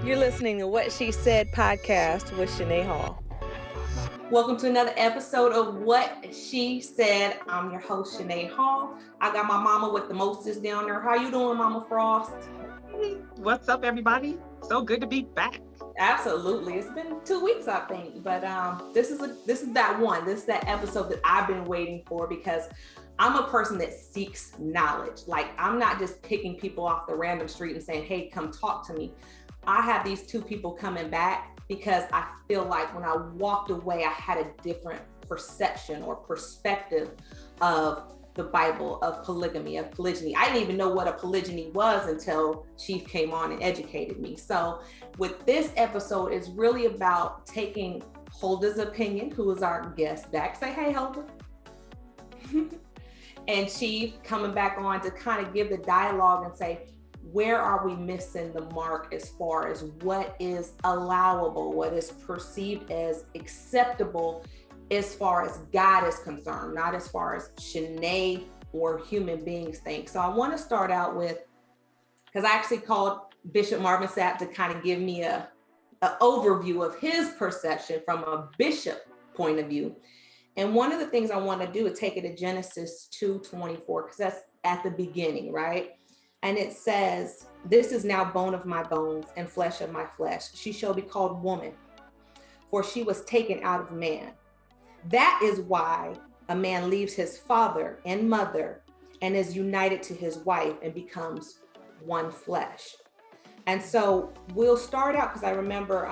You're listening to What She Said podcast with Shanae Hall. Welcome to another episode of What She Said. I'm your host, Shanae Hall. I got my mama with the mostest down there. How you doing, Mama Frost? Hey, what's up, everybody? So good to be back. Absolutely. It's been 2 weeks, I think, but this is that episode that I've been waiting for, because I'm a person that seeks knowledge. Like, I'm not just picking people off the random street and saying, hey, come talk to me. I have these two people coming back because I feel like when I walked away, I had a different perception or perspective of the Bible, of polygamy, of polygyny. I didn't even know what a polygyny was until Chief came on and educated me. So with this episode, it's really about taking Huldah's opinion, who is our guest back. Say, hey, Huldah. And Chief coming back on to kind of give the dialogue and say, where are we missing the mark as far as what is allowable, what is perceived as acceptable as far as God is concerned, not as far as Shanae or human beings think. So I want to start out with, because I actually called Bishop Marvin Sapp to kind of give me an overview of his perception from a bishop point of view. And one of the things I want to do is take it to Genesis 2:24, because that's at the beginning, right? And it says, this is now bone of my bones and flesh of my flesh. She shall be called woman, for she was taken out of man. That is why a man leaves his father and mother and is united to his wife and becomes one flesh. And so we'll start out, because I remember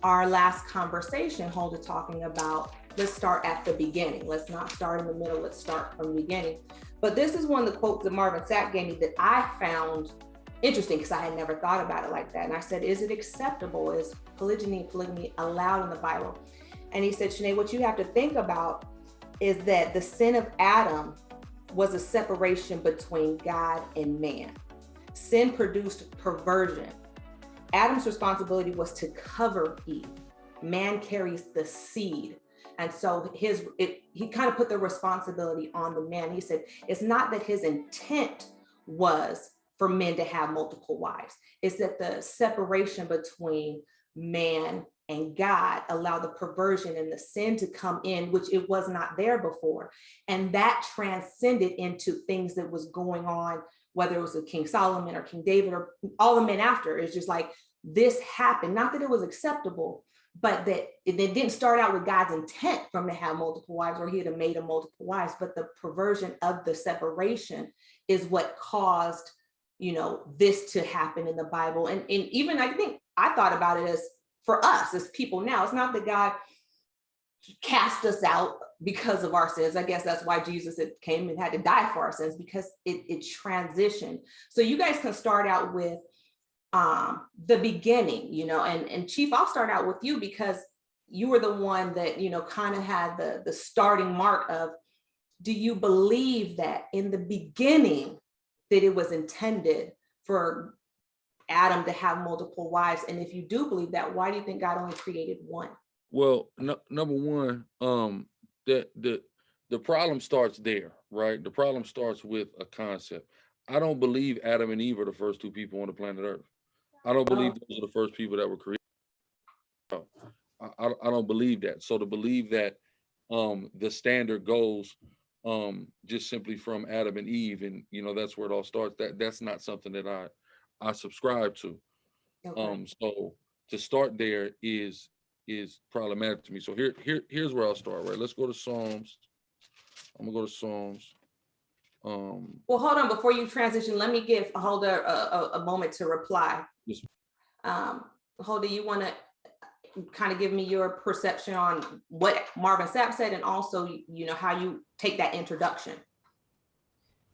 our last conversation, Huldah talking about, let's start at the beginning. Let's not start in the middle, let's start from the beginning. But this is one of the quotes that Marvin Sapp gave me that I found interesting, because I had never thought about it like that. And I said, is it acceptable? Is polygyny and polygamy allowed in the Bible? And he said, Shanae, what you have to think about is that the sin of Adam was a separation between God and man. Sin produced perversion. Adam's responsibility was to cover Eve. Man carries the seed. And so he kind of put the responsibility on the man. He said, it's not that his intent was for men to have multiple wives. It's that the separation between man and God allowed the perversion and the sin to come in, which it was not there before. And that transcended into things that was going on, whether it was with King Solomon or King David or all the men after. It's just like, this happened. Not that it was acceptable, but that it didn't start out with God's intent for him to have multiple wives, or he had made him multiple wives, but the perversion of the separation is what caused, this to happen in the Bible. And even I think I thought about it as, for us as people now, it's not that God cast us out because of our sins. I guess that's why Jesus came and had to die for our sins, because it transitioned. So you guys can start out with the beginning, and Chief, I'll start out with you, because you were the one that, kind of had the starting mark of, do you believe that in the beginning that it was intended for Adam to have multiple wives? And if you do believe that, why do you think God only created one? Well, number one, the problem starts there, right? The problem starts with a concept. I don't believe Adam and Eve are the first two people on the planet Earth. I don't believe those are the first people that were created. I don't believe that. So to believe that the standard goes just simply from Adam and Eve, and that's where it all starts, that's not something that I subscribe to. Okay. So to start there is problematic to me. So here's where I'll start, right? Let's go to Psalms. I'm gonna go to Psalms. Well, hold on, before you transition, let me give Huldah a moment to reply. Yes. Huldah, you want to kind of give me your perception on what Marvin Sapp said, and also, how you take that introduction.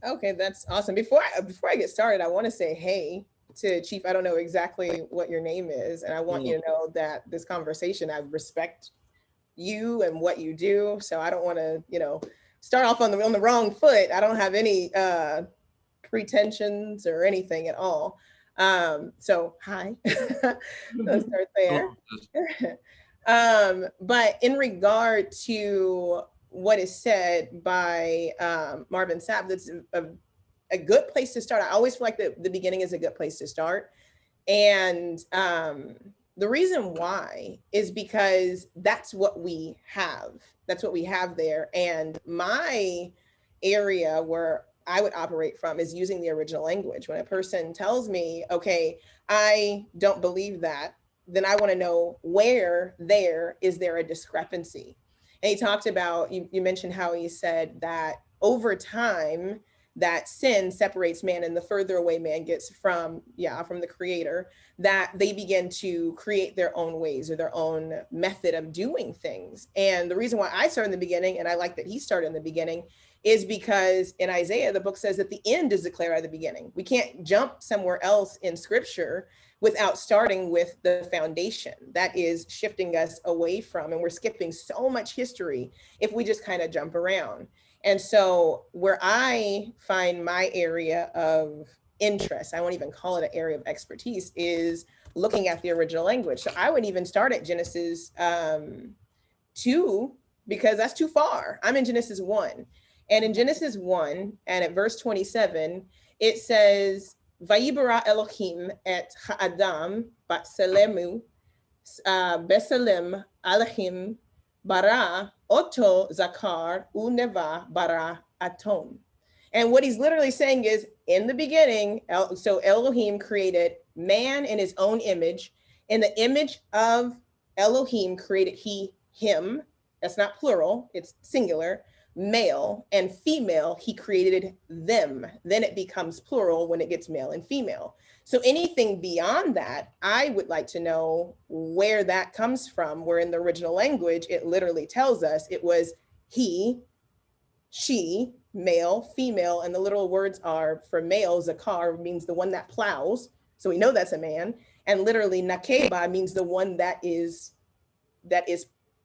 Okay, that's awesome. Before I get started, I want to say hey to Chief. I don't know exactly what your name is, and I want you to know that this conversation, I respect you and what you do. So I don't want to, start off on the wrong foot. I don't have any pretensions or anything at all. So hi, let's start there. But in regard to what is said by Marvin Sapp, that's a good place to start. I always feel like the beginning is a good place to start. And the reason why is because that's what we have. That's what we have there. And my area where I would operate from is using the original language. When a person tells me, okay, I don't believe that, then I want to know where there is there a discrepancy. And he talked about, you mentioned how he said that over time, that sin separates man, and the further away man gets from the creator, that they begin to create their own ways or their own method of doing things. And the reason why I started in the beginning, and I like that he started in the beginning, is because in Isaiah, the book says that the end is declared at the beginning. We can't jump somewhere else in scripture without starting with the foundation. That is shifting us away from, and we're skipping so much history if we just kind of jump around. And so where I find my area of interest, I won't even call it an area of expertise, is looking at the original language. So I would even start at Genesis 2, because that's too far. I'm in Genesis 1. And in Genesis 1, and at verse 27, it says, Vayibara Elohim et ha'adam batselemu beselem Elohim bara oto zakar uneva bara atom. And what he's literally saying is, in the beginning, so Elohim created man in his own image. In the image of Elohim created he him. That's not plural, it's singular. Male and female, he created them. Then it becomes plural when it gets male and female. So anything beyond that, I would like to know where that comes from, where in the original language, it literally tells us it was he, she, male, female, and the little words are for male, zakar means the one that plows. So we know that's a man. And literally nakeba means the one that is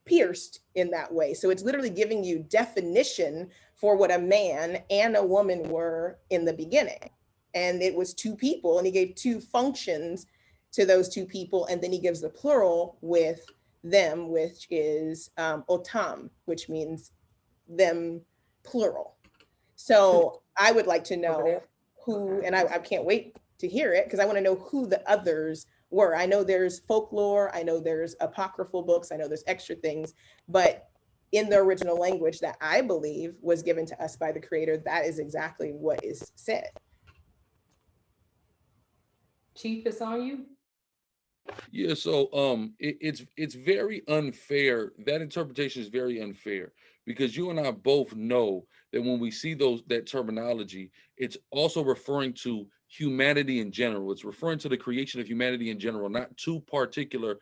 pierced in that way. So it's literally giving you definition for what a man and a woman were in the beginning. And it was two people, and he gave two functions to those two people. And then he gives the plural with them, which is otam, which means them plural. So I would like to know who, and I can't wait to hear it, because I want to know who the others were. I know there's folklore, I know there's apocryphal books, I know there's extra things, but in the original language that I believe was given to us by the creator, that is exactly what is said. Chief, it's on you. Yeah, so it's very unfair. That interpretation is very unfair, because you and I both know that when we see that terminology, it's also referring to humanity in general. It's referring to the creation of humanity in general, not two particular,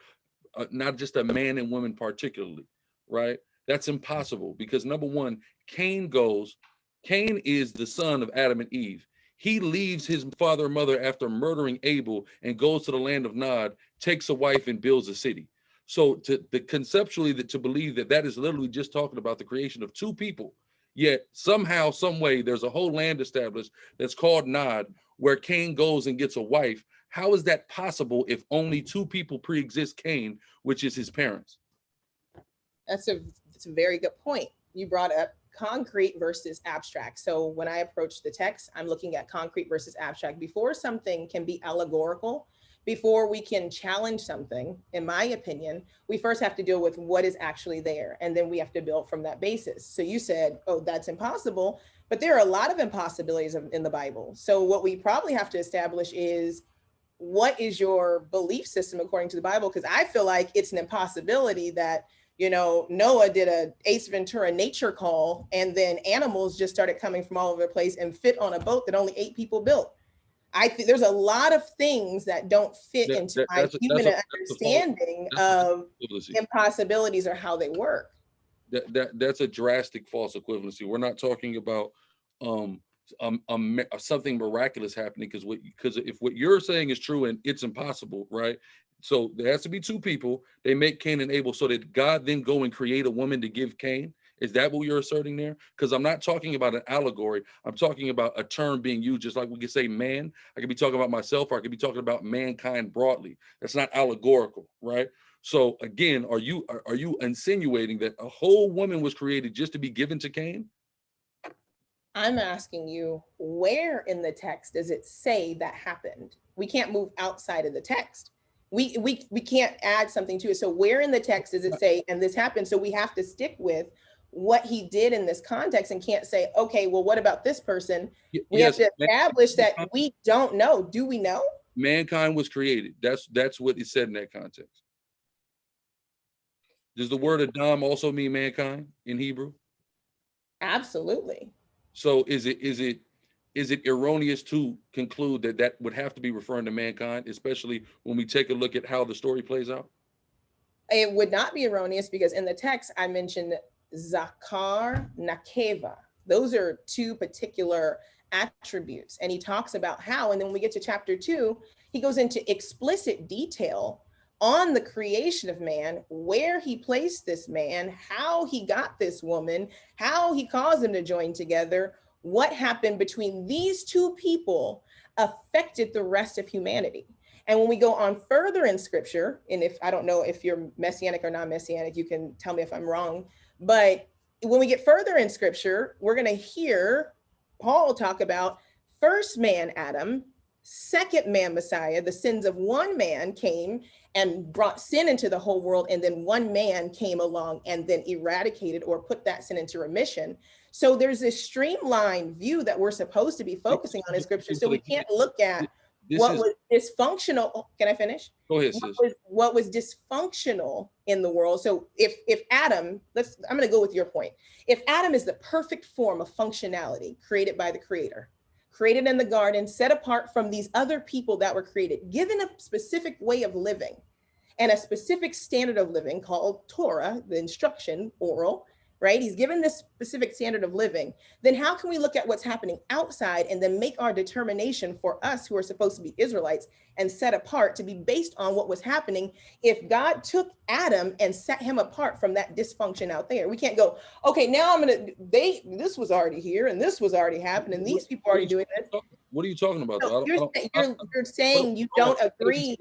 not just a man and woman particularly, right? That's impossible, because number one, Cain is the son of Adam and Eve. He leaves his father and mother after murdering Abel and goes to the land of Nod, takes a wife, and builds a city. So conceptually, to believe that is literally just talking about the creation of two people, yet somehow, some way, there's a whole land established that's called Nod, where Cain goes and gets a wife. How is that possible if only two people pre-exist Cain, which is his parents? That's a very good point. You brought up concrete versus abstract. So when I approach the text, I'm looking at concrete versus abstract. Before something can be allegorical, before we can challenge something, in my opinion, we first have to deal with what is actually there. And then we have to build from that basis. So you said, oh, that's impossible. But there are a lot of impossibilities in the Bible. So what we probably have to establish is, what is your belief system according to the Bible? Because I feel like it's an impossibility that, Noah did a Ace Ventura nature call, and then animals just started coming from all over the place and fit on a boat that only 8 people built. I think there's a lot of things that don't fit into my human understanding of impossibilities or how they work. That's a drastic false equivalency. We're not talking about something miraculous happening, because if what you're saying is true and it's impossible, right? So there has to be two people. They make Cain and Abel, so that God then go and create a woman to give Cain. Is that what you're asserting there? Because I'm not talking about an allegory. I'm talking about a term being used, just like we could say man. I could be talking about myself, or I could be talking about mankind broadly. That's not allegorical, right? So again, are you insinuating that a whole woman was created just to be given to Cain? I'm asking you, where in the text does it say that happened? We can't move outside of the text. We can't add something to it. So where in the text does it say, and this happened? So we have to stick with what he did in this context and can't say, okay, well, what about this person? We have to establish that we don't know. Do we know? Mankind was created. That's what it said in that context. Does the word Adam also mean mankind in Hebrew? Absolutely. So is it erroneous to conclude that that would have to be referring to mankind, especially when we take a look at how the story plays out? It would not be erroneous because in the text I mentioned Zakar, Nakeva. Those are two particular attributes. And he talks about how, and then when we get to chapter 2, he goes into explicit detail on the creation of man, where he placed this man, how he got this woman, how he caused them to join together, what happened between these two people affected the rest of humanity. And when we go on further in scripture, and if I don't know if you're messianic or non-messianic, you can tell me if I'm wrong, but when we get further in scripture, we're going to hear Paul talk about first man Adam, second man Messiah. The sins of one man came and brought sin into the whole world, and then one man came along and then eradicated or put that sin into remission. So there's this streamlined view that we're supposed to be focusing on in scripture. So we can't look at what was dysfunctional. Can I finish? Go ahead, sis. What was dysfunctional in the world. So if Adam, I'm going to go with your point. If Adam is the perfect form of functionality created by the Creator, created in the garden, set apart from these other people that were created, given a specific way of living and a specific standard of living called Torah, the instruction, oral, right? He's given this specific standard of living. Then how can we look at what's happening outside and then make our determination for us who are supposed to be Israelites and set apart to be based on what was happening if God took Adam and set him apart from that dysfunction out there? We can't go, okay, now this was already here and this was already happening. These people are already doing this. What are you talking about? No, you're saying you don't agree.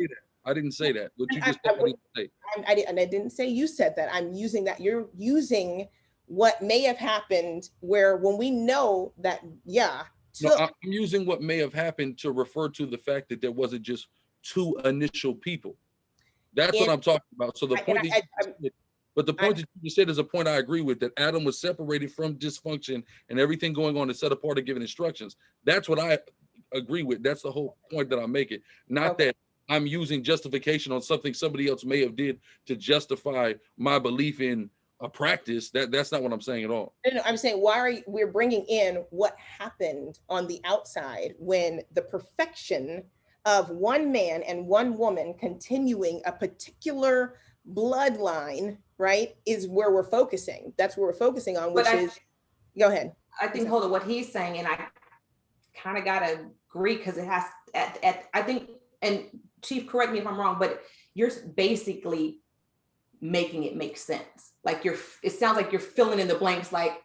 I didn't say that. What you just said, I didn't say. I didn't say you said that. I'm using that. You're using what may have happened where when we know that, I'm using what may have happened to refer to the fact that there wasn't just two initial people. That's what I'm talking about. So the point that you said is a point I agree with, that Adam was separated from dysfunction and everything going on and set apart and given instructions. That's what I agree with. That's the whole point that I'm making. Not that I'm using justification on something somebody else may have did to justify my belief in a practice. That's not what I'm saying at all. No, I'm saying we're bringing in what happened on the outside when the perfection of one man and one woman continuing a particular bloodline, right, is where we're focusing. That's where we're focusing on, go ahead. I think, Huldah, what he's saying, and I kind of got to agree because it has, I think, and Chief, correct me if I'm wrong, but you're basically making it make sense. Like it sounds like you're filling in the blanks, like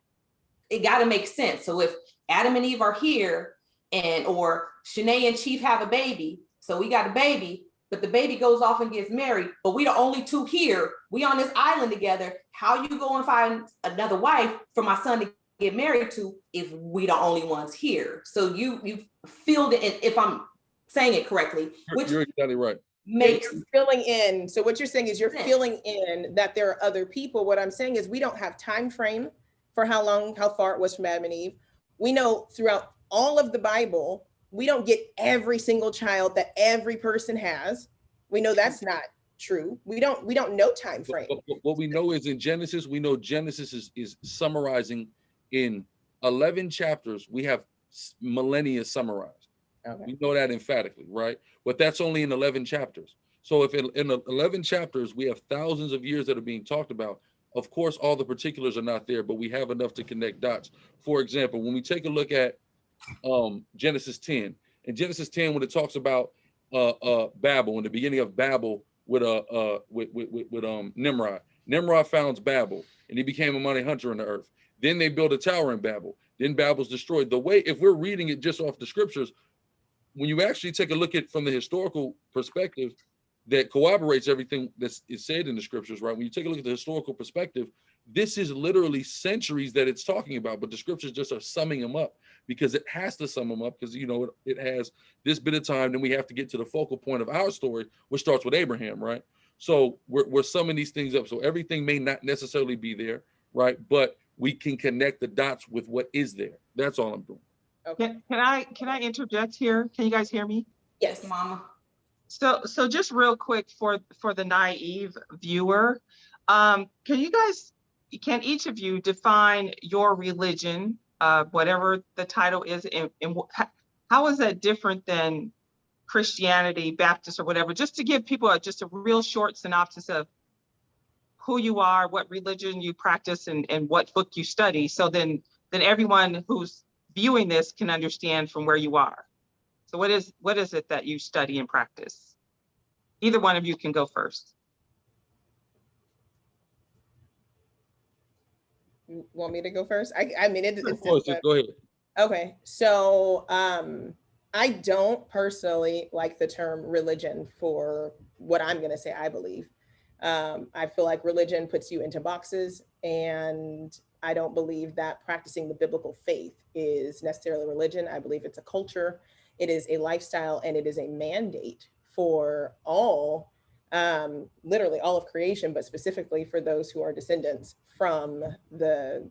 it got to make sense. So if Adam and Eve are here or Shanae and Chief have a baby, so we got a baby, but the baby goes off and gets married, but we the only two here, we on this island together, how you go and find another wife for my son to get married to if we the only ones here? So you filled it in, if I'm saying it correctly, which you're exactly right. Makes filling in. So what you're saying is you're filling in that there are other people. What I'm saying is we don't have time frame for how far it was from Adam and Eve. We know throughout all of the Bible, we don't get every single child that every person has. We know that's not true. We don't know time frame. What we know is in Genesis, we know Genesis is summarizing in 11 chapters. We have millennia summarized. Okay. We know that emphatically, right? But that's only in 11 chapters. So if in 11 chapters, we have thousands of years that are being talked about, of course, all the particulars are not there, but we have enough to connect dots. For example, when we take a look at Genesis 10, in Genesis 10, when it talks about Babel, in the beginning of Babel with Nimrod. Nimrod founds Babel, and he became a mighty hunter on the earth. Then they built a tower in Babel. Then Babel's destroyed. The way, if we're reading it just off the scriptures, when you actually take a look at from the historical perspective that corroborates everything that is said in the scriptures, right? When you take a look at the historical perspective, this is literally centuries that it's talking about, but the scriptures just are summing them up because it has to sum them up because, you know, it has this bit of time. Then we have to get to the focal point of our story, which starts with Abraham, right? So we're summing these things up. So everything may not necessarily be there, right? But we can connect the dots with what is there. That's all I'm doing. Okay. Can I interject here? Can you guys hear me? Yes. Mama. So just real quick for the naive viewer, can each of you define your religion, whatever the title is, and how is that different than Christianity, Baptist, or whatever? Just to give people just a real short synopsis of who you are, what religion you practice, and what book you study. So then everyone who's viewing this can understand from where you are. So what is it that you study and practice? Either one of you can go first. You want me to go first? I mean, it's Of course, just go ahead. okay. So I don't personally like the term religion for what I'm going to say I believe. I feel like religion puts you into boxes, and I don't believe that practicing the biblical faith is necessarily religion. I believe it's a culture, it is a lifestyle, and it is a mandate for all, literally all of creation, but specifically for those who are descendants from the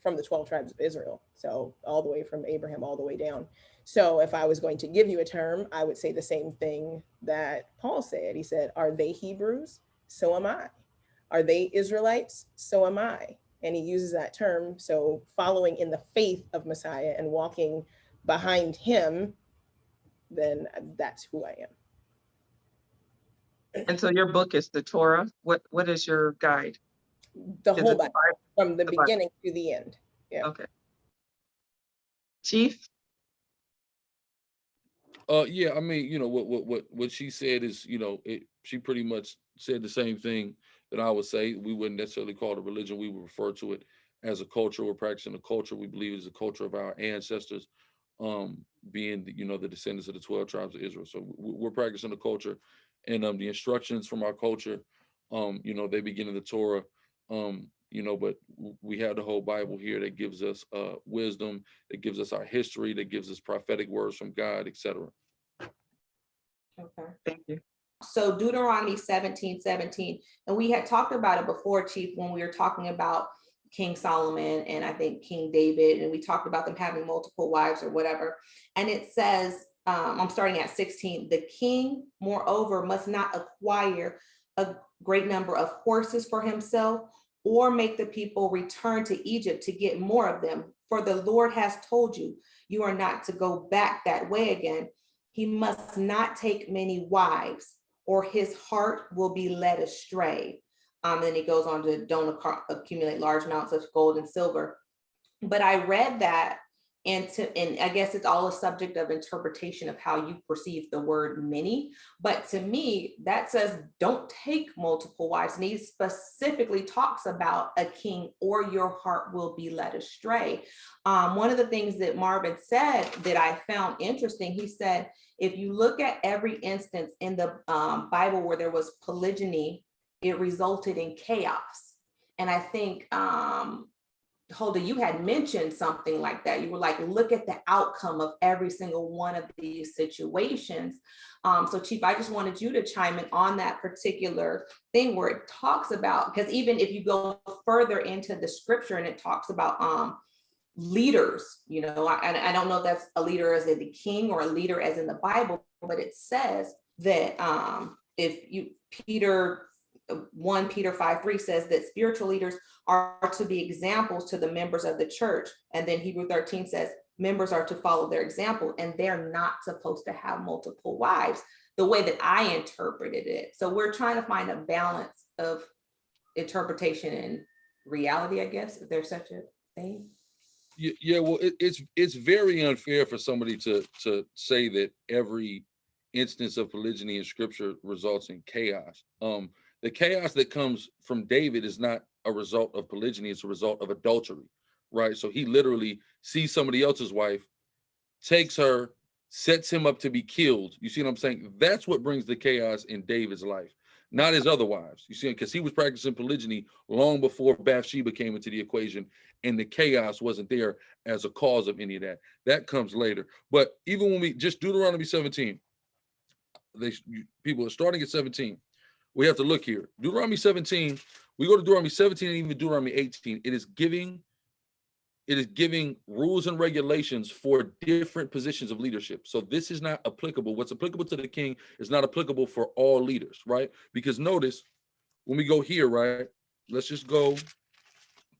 12 tribes of Israel. So all the way from Abraham all the way down. So if I was going to give you a term, I would say the same thing that Paul said. He said, are they Hebrews? So am I. Are they Israelites? So am I. And he uses that term. So following in the faith of Messiah and walking behind him, then that's who I am. And so your book is the Torah. What is your guide? The Is whole it the Bible, from the Bible? beginning to the end. Yeah. Okay. Chief? Yeah, I mean, you know, what she said is, you know, she pretty much said the same thing that I would say. We wouldn't necessarily call it a religion. We would refer to it as a culture. We're practicing a culture. We believe it's a culture of our ancestors, being, you know, the descendants of the 12 tribes of Israel. So we're practicing a culture, and the instructions from our culture, you know, they begin in the Torah, you know, but we have the whole Bible here that gives us wisdom, that gives us our history, that gives us prophetic words from God, etc. Okay. Thank you. So Deuteronomy 17:17, and we had talked about it before, Chief, when we were talking about King Solomon and I think King David, and we talked about them having multiple wives or whatever. And it says, I'm starting at 16, the king, moreover, must not acquire a great number of horses for himself or make the people return to Egypt to get more of them. For the Lord has told you, you are not to go back that way again. He must not take many wives, or his heart will be led astray. Then he goes on to don't accumulate large amounts of gold and silver. But I read that, and I guess it's all a subject of interpretation of how you perceive the word many. But to me, that says don't take multiple wives. And he specifically talks about a king, or your heart will be led astray. One of the things that Marvin said that I found interesting, he said, if you look at every instance in the Bible where there was polygyny, it resulted in chaos. And I think, Huldah, you had mentioned something like that. You were like, look at the outcome of every single one of these situations. So Chief, I just wanted you to chime in on that particular thing where it talks about, because even if you go further into the scripture and it talks about leaders, you know, I don't know if that's a leader as in the king or a leader as in the Bible, but it says that Peter 5:3 says that spiritual leaders are to be examples to the members of the church. And then Hebrew 13 says members are to follow their example, and they're not supposed to have multiple wives, the way that I interpreted it. So we're trying to find a balance of interpretation and reality, I guess, if there's such a thing. Yeah, well, it's very unfair for somebody to say that every instance of polygyny in scripture results in chaos. The chaos that comes from David is not a result of polygyny, it's a result of adultery, right? So he literally sees somebody else's wife, takes her, sets him up to be killed. You see what I'm saying? That's what brings the chaos in David's life. not his other wives. You see, because he was practicing polygyny long before Bathsheba came into the equation, and the chaos wasn't there as a cause of any of that. That comes later. But even when we just Deuteronomy 17, people are starting at 17. We have to look here. Deuteronomy 17, we go to Deuteronomy 17 and even Deuteronomy 18. It is giving rules and regulations for different positions of leadership. So this is not applicable. What's applicable to the king is not applicable for all leaders, right? Because notice when we go here, right? Let's just go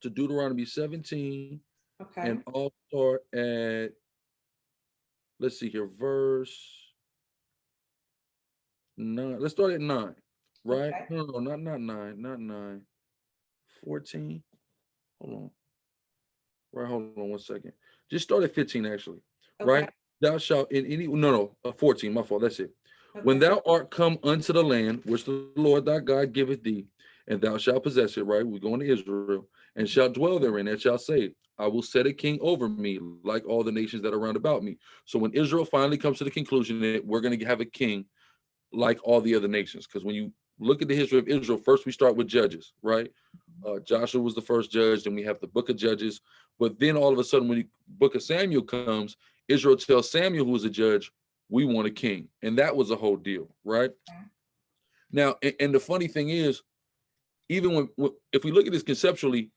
to Deuteronomy 17. Okay. And I'll start at, let's see here, verse 9. Let's start at 9, right? Okay. No, not 9. 14. Hold on. Right, hold on 1 second. Just start at 15, actually. Okay. Right? Thou shalt in any 14, my fault. That's it. Okay. When thou art come unto the land which the Lord thy God giveth thee, and thou shalt possess it, right? We're going to Israel, and shalt dwell therein, and shalt say, I will set a king over me, like all the nations that are round about me. So when Israel finally comes to the conclusion that we're going to have a king like all the other nations, because when you look at the history of Israel, first we start with Judges, right? Joshua was the first judge, then we have the book of Judges. But then all of a sudden, when the book of Samuel comes, Israel tells Samuel, who was a judge, we want a king. And that was a whole deal, right? Okay. Now, and the funny thing is, even if we look at this conceptually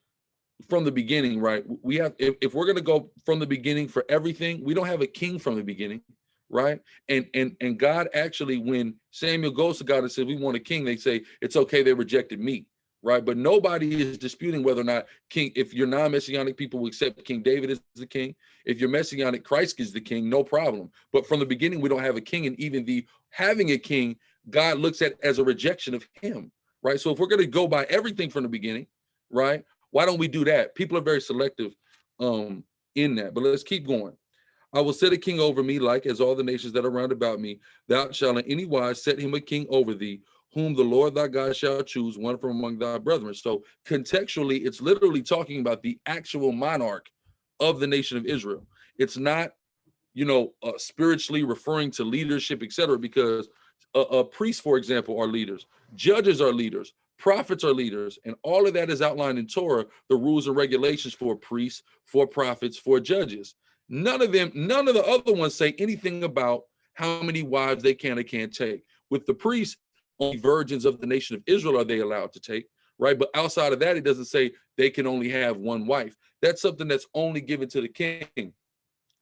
from the beginning, right, we have, if we're going to go from the beginning for everything, we don't have a king from the beginning, right? And God actually, when Samuel goes to God and says, we want a king, they say, it's okay, they rejected me. Right, but nobody is disputing whether or not if you're non-messianic people will accept King David as the king. If you're messianic, Christ is the king, no problem. But from the beginning, we don't have a king, and even the having a king, God looks at as a rejection of him, right? So if we're going to go by everything from the beginning, right, why don't we do that? People are very selective in that, but let's keep going. I will set a king over me, like as all the nations that are round about me. Thou shalt in any wise set him a king over thee, whom the Lord thy God shall choose, one from among thy brethren. So contextually, it's literally talking about the actual monarch of the nation of Israel. It's not, spiritually referring to leadership, etc., because priests, for example, are leaders. Judges are leaders. Prophets are leaders. And all of that is outlined in Torah, the rules and regulations for priests, for prophets, for judges. None of the other ones say anything about how many wives they can or can't take. With the priests, only virgins of the nation of Israel are they allowed to take, right? But outside of that, it doesn't say they can only have one wife. That's something that's only given to the king. And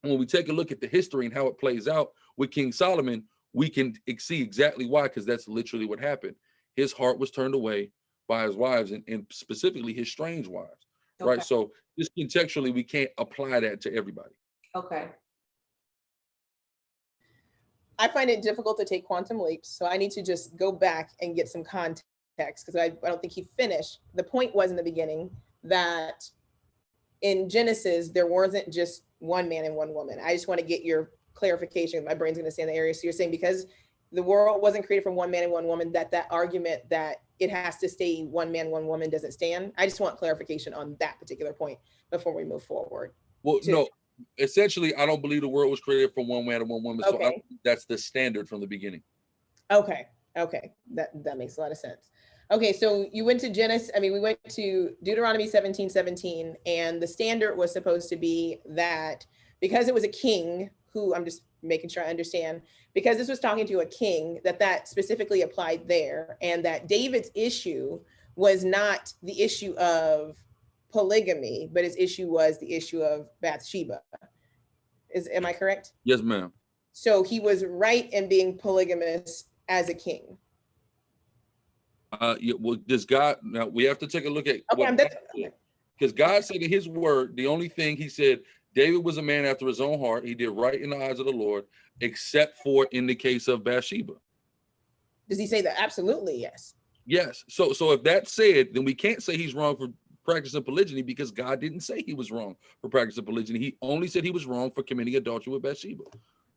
when we take a look at the history and how it plays out with King Solomon, we can see exactly why, because that's literally what happened. His heart was turned away by his wives, and specifically his strange wives, okay. Right? So just contextually, we can't apply that to everybody. Okay. I find it difficult to take quantum leaps, so I need to just go back and get some context, because I don't think he finished. The point was in the beginning that in Genesis, there wasn't just one man and one woman. I just want to get your clarification. My brain's going to stay in the area. So you're saying because the world wasn't created from one man and one woman, that argument that it has to stay one man, one woman doesn't stand? I just want clarification on that particular point before we move forward. Well, no. Essentially, I don't believe the world was created from one man and one woman. Okay. So I don't think that's the standard from the beginning. Okay. That makes a lot of sense. Okay, so you went to we went to Deuteronomy 17:17, and the standard was supposed to be that because it was a king who, I'm just making sure I understand, because this was talking to a king, that specifically applied there, and that David's issue was not the issue of polygamy, but his issue was the issue of Bathsheba. Am I correct? Yes, ma'am. So he was right in being polygamous as a king. Yeah, well, does God, now we have to take a look at because God said in his word, the only thing he said, David was a man after his own heart. He did right in the eyes of the Lord, except for in the case of Bathsheba. Does he say that? Absolutely, yes. Yes. So if that's said, then we can't say he's wrong for practicing polygyny, because God didn't say he was wrong for practicing polygyny. He only said he was wrong for committing adultery with Bathsheba.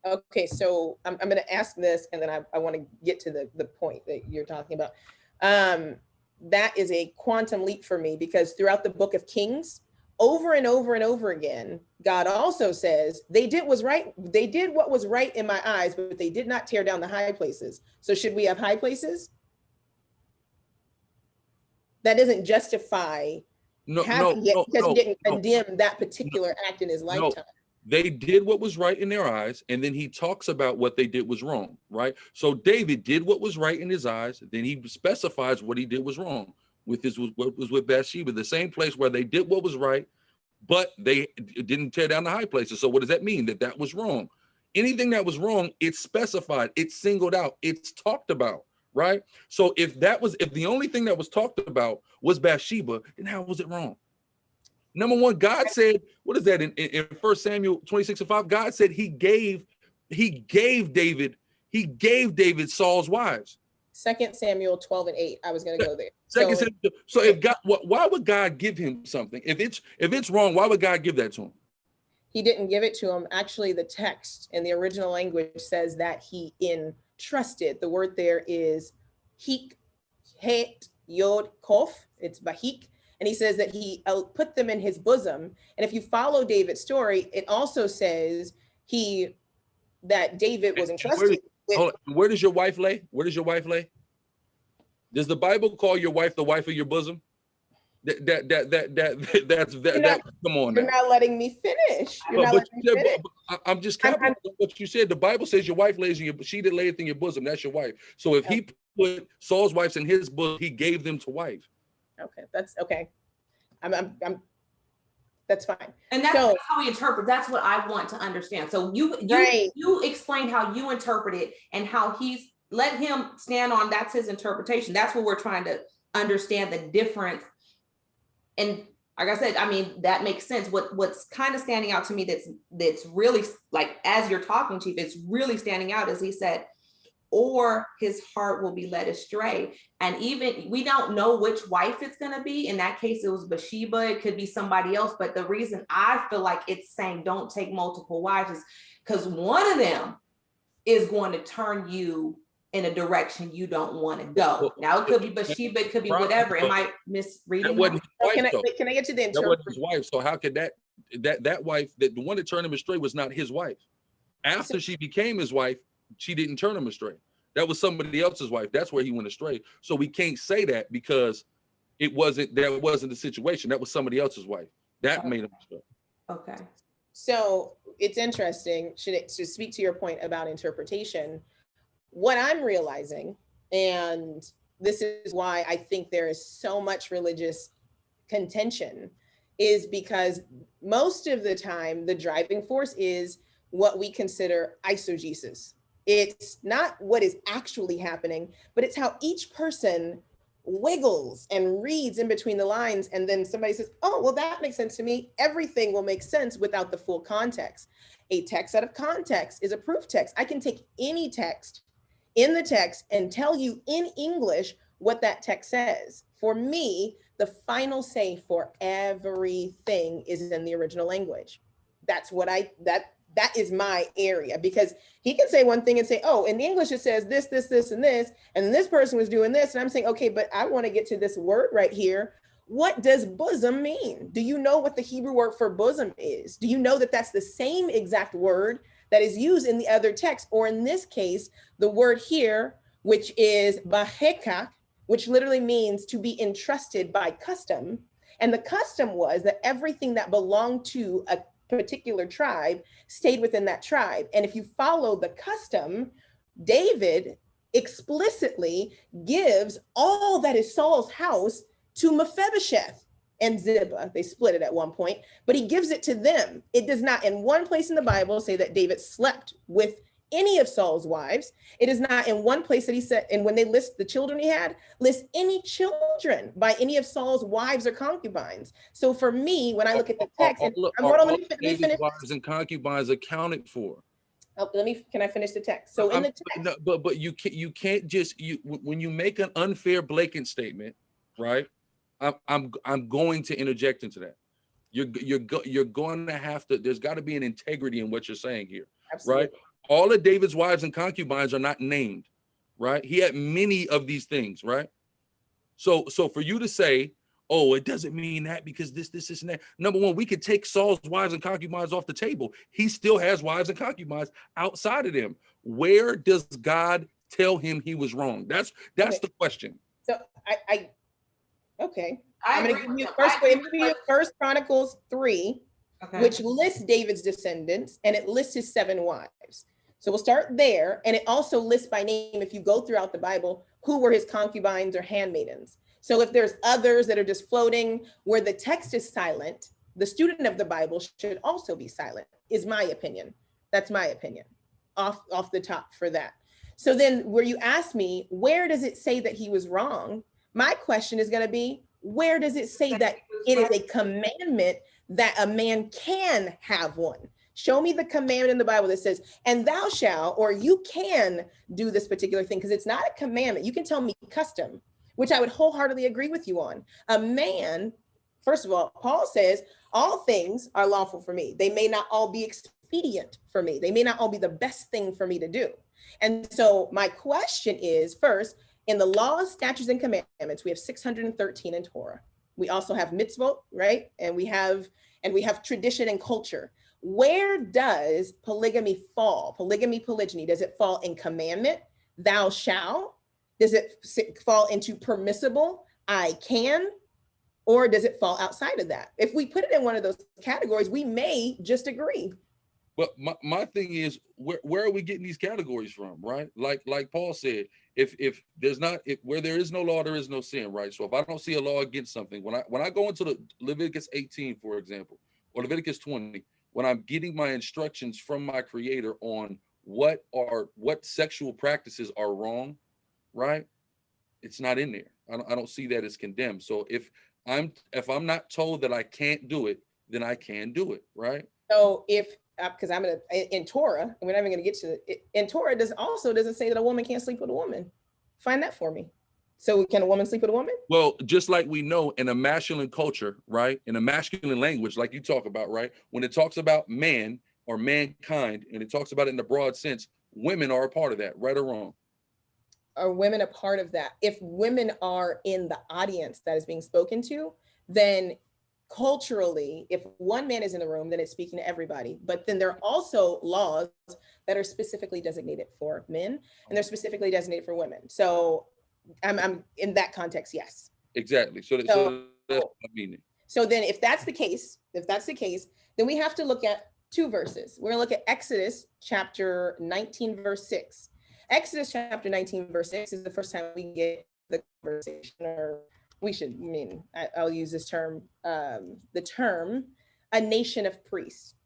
Okay, so I'm going to ask this, and then I want to get to the point that you're talking about. That is a quantum leap for me, because throughout the book of Kings, over and over and over again, God also says they did what was right in my eyes, but they did not tear down the high places. So should we have high places? that doesn't justify having it because he didn't condemn that particular act in his lifetime. They did what was right in their eyes, and then he talks about what they did was wrong, right? So David did what was right in his eyes, then he specifies what he did was wrong with what was with Bathsheba, the same place where they did what was right, but they didn't tear down the high places. So what does that mean? That was wrong. Anything that was wrong, it's specified, it's singled out, it's talked about, right? So if the only thing that was talked about was Bathsheba, then how was it wrong? Number one, God said, what is that in 1 Samuel 26:5? God said he gave David Saul's wives. 2 Samuel 12:8. I was going to go there. So if God, why would God give him something? If it's wrong, why would God give that to him? He didn't give it to him. Actually, the text in the original language says that he entrusted. The word there is hik, het, yod, kof. It's bahik. And he says that he put them in his bosom. And if you follow David's story, it also says that David was entrusted. Where does your wife lay? Where does your wife lay? Does the Bible call your wife the wife of your bosom? Come on. You're not letting me finish. I'm just capitalizing what you said. The Bible says your wife lays in your, she that layeth in your bosom, that's your wife. So if he put Saul's wives in his bosom, he gave them to wife. Okay, that's okay. That's fine. And that's how we interpret. That's what I want to understand. So you explain how you interpret it and how he's let him stand on. That's his interpretation. That's what we're trying to understand the difference. And like I said, I mean, that makes sense. What's kind of standing out to me that's really like, as you're talking, Chief, it's really standing out as he said, or his heart will be led astray. And even we don't know which wife it's going to be. In that case, it was Bathsheba. It could be somebody else. But the reason I feel like it's saying don't take multiple wives is because one of them is going to turn you in a direction you don't want to go. Now it could be Bathsheba, it could be whatever. Am I misreading? Can I get to the interpretation? That wasn't his wife. So how could that wife, the one that turned him astray was not his wife. After she became his wife, she didn't turn him astray. That was somebody else's wife. That's where he went astray. So we can't say that because that wasn't the situation. That was somebody else's wife. That made him astray. Okay. So it's interesting. To speak to your point about interpretation, what I'm realizing, and this is why I think there is so much religious contention, is because most of the time the driving force is what we consider eisegesis. It's not what is actually happening, but it's how each person wiggles and reads in between the lines. And then somebody says, oh, well, that makes sense to me. Everything will make sense without the full context. A text out of context is a proof text. I can take any text in the text and tell you in English what that text says. For me, the final say for everything is in the original language. That's what that is my area, because he can say one thing and say, oh, in English it says this, this, this, and this person was doing this. And I'm saying, okay, but I want to get to this word right here. What does bosom mean? Do you know what the Hebrew word for bosom is? Do you know that that's the same exact word that is used in the other text? Or in this case, the word here, which is bahekak, which literally means to be entrusted by custom. And the custom was that everything that belonged to a particular tribe stayed within that tribe. And if you follow the custom, David explicitly gives all that is Saul's house to Mephibosheth and Ziba. They split it at one point, but he gives it to them. It does not in one place in the Bible say that David slept with any of Saul's wives. It is not in one place that he said, and when they list the children he had, list any children by any of Saul's wives or concubines. So for me, when I look at the text, let me finish. Wives and concubines accounted for. Can I finish the text? So in the text, no, but you can't just when you make an unfair blanket statement, right? I'm going to interject into that. You're going to have to. There's got to be an integrity in what you're saying here, absolutely. Right? All of David's wives and concubines are not named, right? He had many of these things, right? So for you to say, oh, it doesn't mean that because this, and that. Number one, we could take Saul's wives and concubines off the table. He still has wives and concubines outside of them. Where does God tell him he was wrong? That's okay. The question. So Okay. I I'm agree going to with give you him. first. I agree I'm going to with give you First Chronicles 3, Okay. which lists David's descendants, and it lists his 7 wives. So we'll start there, and it also lists by name, if you go throughout the Bible, who were his concubines or handmaidens. So if there's others that are just floating where the text is silent, the student of the Bible should also be silent, is my opinion. That's my opinion off the top for that. So then where you ask me, where does it say that he was wrong? My question is going to be, where does it say that it is a commandment that a man can have one? Show me the commandment in the Bible that says, and thou shalt, or you can do this particular thing, because it's not a commandment. You can tell me custom, which I would wholeheartedly agree with you on. A man, first of all, Paul says, all things are lawful for me. They may not all be expedient for me. They may not all be the best thing for me to do. And so my question is, first, in the laws, statutes, and commandments, we have 613 in Torah. We also have mitzvot, right? And we have tradition and culture. Where does polygamy fall? Polygamy, polygyny, does it fall in commandment, thou shalt? Does it fall into permissible, I can? Or does it fall outside of that? If we put it in one of those categories, we may just agree. But my thing is, where are we getting these categories from, right? Like Paul said, if where there is no law, there is no sin, right? So if I don't see a law against something, when I go into the Leviticus 18, for example, or Leviticus 20, when I'm getting my instructions from my creator on what sexual practices are wrong, right? It's not in there. I don't see that as condemned. So if I'm not told that I can't do it, then I can do it, right? So if, because I'm going to, in Torah, we're not even going to get to it. In Torah, doesn't say that a woman can't sleep with a woman. Find that for me. So can a woman sleep with a woman? Well, just like we know in a masculine culture, right? In a masculine language, like you talk about, right? When it talks about man or mankind, and it talks about it in the broad sense, women are a part of that, right or wrong? Are women a part of that? If women are in the audience that is being spoken to, then culturally, if one man is in the room, then it's speaking to everybody. But then there are also laws that are specifically designated for men, and they're specifically designated for women. So I'm in that context, yes. Exactly. So that's what I mean. So then if that's the case, then we have to look at 2 verses. We're gonna look at Exodus chapter 19, verse 6. Exodus chapter 19, verse 6 is the first time we get the conversation, or I'll use this term, the term, a nation of priests.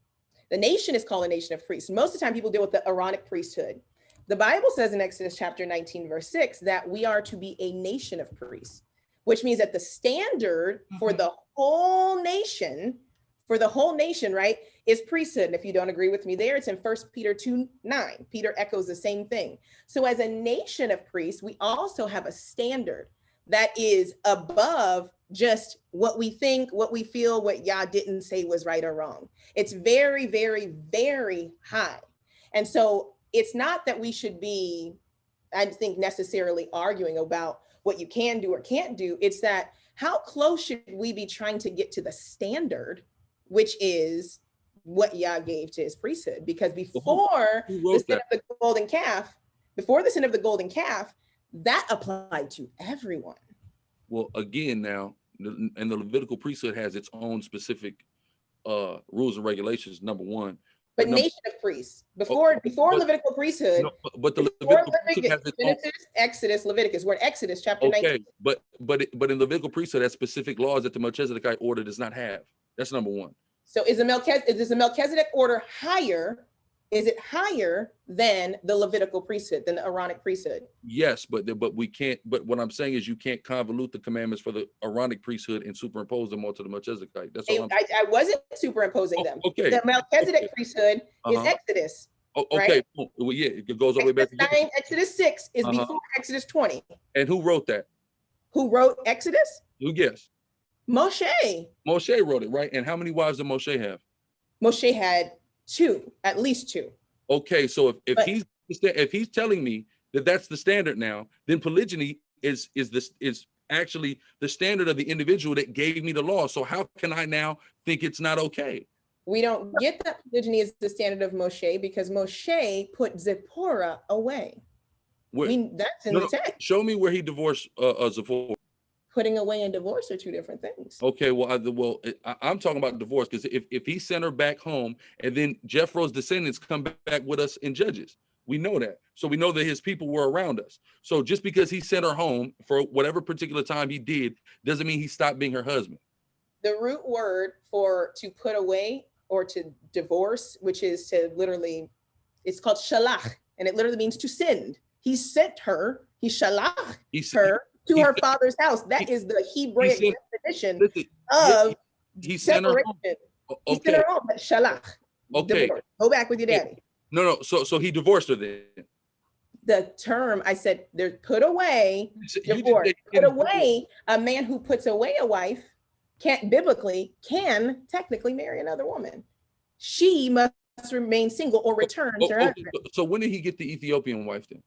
The nation is called a nation of priests. Most of the time people deal with the Aaronic priesthood. The Bible says in Exodus chapter 19, verse 6, that we are to be a nation of priests, which means that the standard for the whole nation, right, is priesthood. And if you don't agree with me there, it's in 1 Peter 2:9. Peter echoes the same thing. So as a nation of priests, we also have a standard that is above just what we think, what we feel, what Yah didn't say was right or wrong. It's very, very, very high. And so it's not that we should be, I think, necessarily arguing about what you can do or can't do. It's that how close should we be trying to get to the standard, which is what Yah gave to his priesthood? Because before the sin of the golden calf, that applied to everyone. Well, again, now, and the Levitical priesthood has its own specific rules and regulations, number one. But nation of priests, before Levitical priesthood, but the Levitical priesthood has its Genesis, Exodus, Leviticus. We're in Exodus chapter 19. Okay, but in Levitical priesthood has specific laws that the Melchizedekite order does not have. That's number one. So is the Melchizedek order higher? Is it higher than the Levitical priesthood, than the Aaronic priesthood? Yes, but we can't. But what I'm saying is you can't convolute the commandments for the Aaronic priesthood and superimpose them onto the Melchizedekite. That's all. I wasn't superimposing them. Okay. The Melchizedek priesthood is Exodus. Okay. Right? Well, yeah, it goes all the way back to 9, Exodus 6 is before Exodus 20. And who wrote that? Who wrote Exodus? Who guessed? Moshe. Moshe wrote it, right? And how many wives did Moshe have? Moshe had 2, at least 2. Okay, so if he's telling me that that's the standard now, then polygyny is actually the standard of the individual that gave me the law. So how can I now think it's not okay? We don't get that polygyny is the standard of Moshe because Moshe put Zipporah away. Where, that's in the text. Show me where he divorced Zipporah. Putting away and divorce are two different things. Okay, well, I'm talking about divorce, because if he sent her back home and then Jethro's descendants come back with us in Judges, we know that. So we know that his people were around us. So just because he sent her home for whatever particular time he did, doesn't mean he stopped being her husband. The root word for to put away or to divorce, which is to literally, it's called shalach, and it literally means to send. He sent her, he shalach her to her father's house. That is the Hebraic definition of separation. He sent her home, but shalach. Okay. Divorce. Go back with your daddy. No. So he divorced her then. The term I said, they're put away, divorce. Put away, a man who puts away a wife can technically marry another woman. She must remain single or return to her husband. So when did he get the Ethiopian wife then?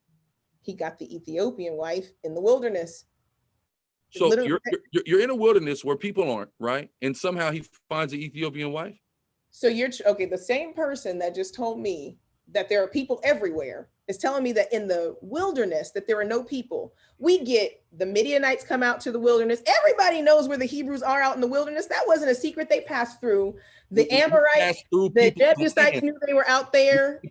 He got the Ethiopian wife in the wilderness. So you're in a wilderness where people aren't, right? And somehow he finds an Ethiopian wife? So the same person that just told me that there are people everywhere is telling me that in the wilderness that there are no people. We get the Midianites come out to the wilderness. Everybody knows where the Hebrews are out in the wilderness. That wasn't a secret. They passed through. The Amorites, the Jebusites knew they were out there.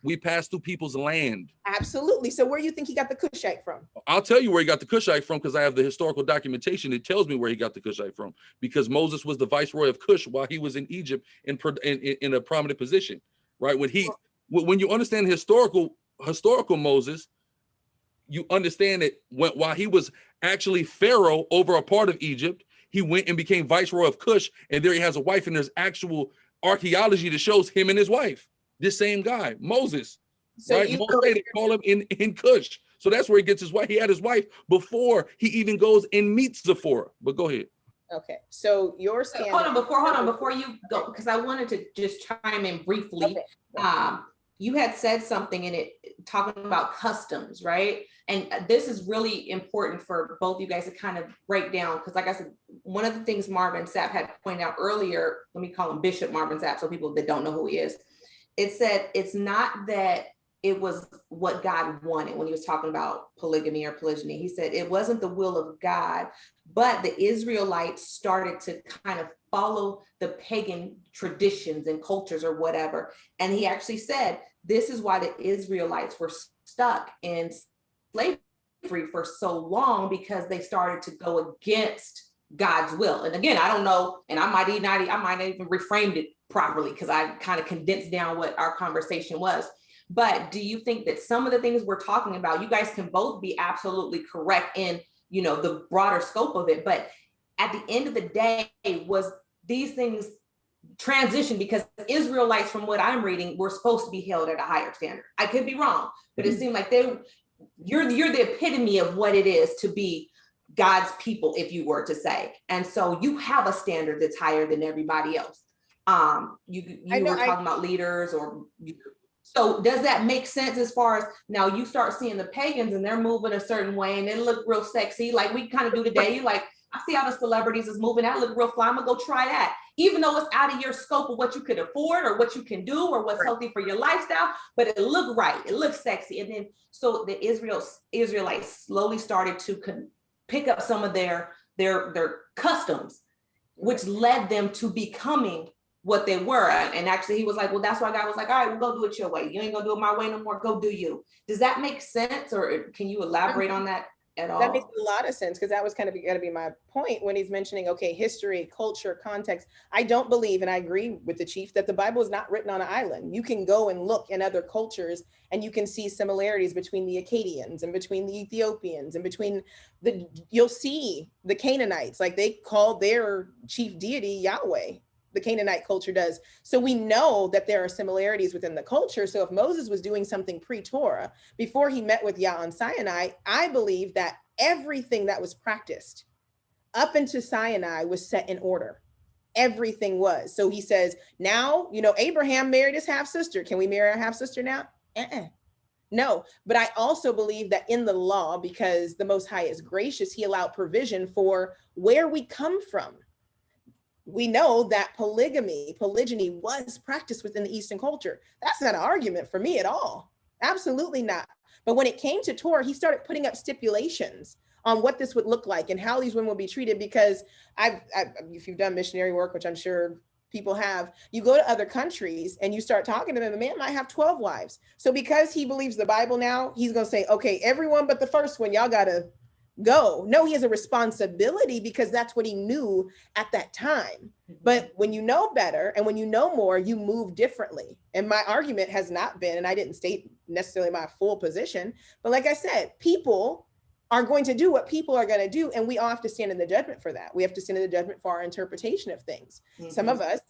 We passed through people's land. Absolutely. So where do you think he got the Cushite from? I'll tell you where he got the Cushite from, because I have the historical documentation that tells me where he got the Cushite from. Because Moses was the viceroy of Cush while he was in Egypt in a prominent position, right? When you understand historical Moses, you understand that while he was actually Pharaoh over a part of Egypt, he went and became viceroy of Cush, and there he has a wife, and there's actual archaeology that shows him and his wife, this same guy, Moses. So right? They call him in Cush. So that's where he gets his wife. He had his wife before he even goes and meets Zipporah. But go ahead. Okay, so your standard. Hold on, before you go, because I wanted to just chime in briefly. Okay. You had said something in it talking about customs, right? And this is really important for both you guys to kind of break down, because like I said, one of the things Marvin Sapp had pointed out earlier, let me call him Bishop Marvin Sapp, so people that don't know who he is, it said it's not that it was what God wanted when he was talking about polygamy or polygyny. He said it wasn't the will of God, but the Israelites started to kind of follow the pagan traditions and cultures or whatever. And he actually said, this is why the Israelites were stuck in slavery for so long, because they started to go against God's will. And again, I don't know, and I might not even reframed it properly, because I kind of condensed down what our conversation was. But do you think that some of the things we're talking about, you guys can both be absolutely correct in, the broader scope of it, but at the end of the day, was these things transition because Israelites, from what I'm reading, were supposed to be held at a higher standard? I could be wrong, but it seemed like you're the epitome of what it is to be God's people, if you were to say. And so you have a standard that's higher than everybody else. You were talking about leaders so does that make sense as far as now you start seeing the pagans and they're moving a certain way and they look real sexy, like we kind of do today? You like, I see how the celebrities is moving. That look real fly. I'm gonna go try that. Even though it's out of your scope of what you could afford or what you can do or what's healthy for your lifestyle, but it looked right. It looks sexy. And then so the Israelites slowly started to pick up some of their customs, which led them to becoming what they were. And actually he was like, well, that's why God was like, all right, we'll go do it your way. You ain't gonna do it my way no more. Go do you. Does that make sense? Or can you elaborate on that at all? That makes a lot of sense, because that was kind of going to be my point when he's mentioning, okay, history, culture, context. I don't believe, and I agree with the chief, that the Bible is not written on an island. You can go and look in other cultures and you can see similarities between the Akkadians and between the Ethiopians and between you'll see the Canaanites, like they call their chief deity Yahweh. The Canaanite culture does. So we know that there are similarities within the culture. So if Moses was doing something pre-Torah, before he met with Yah on Sinai, I believe that everything that was practiced up into Sinai was set in order. Everything was. So he says, now, Abraham married his half-sister. Can we marry our half-sister now? No, but I also believe that in the law, because the Most High is gracious, he allowed provision for where we come from. We know that polygyny was practiced within the Eastern culture. That's not an argument for me at all. Absolutely not. But when it came to Torah, he started putting up stipulations on what this would look like and how these women will be treated. Because if you've done missionary work, which I'm sure people have, you go to other countries and you start talking to them, a man might have 12 wives. So because he believes the Bible now, he's going to say, okay, everyone but the first one, y'all got to go. No, he has a responsibility because that's what he knew at that time. But when you know better and when you know more, you move differently. And my argument has not been, and I didn't state necessarily my full position, but like I said, people are going to do what people are going to do. And we all have to stand in the judgment for that. We have to stand in the judgment for our interpretation of things. Some of us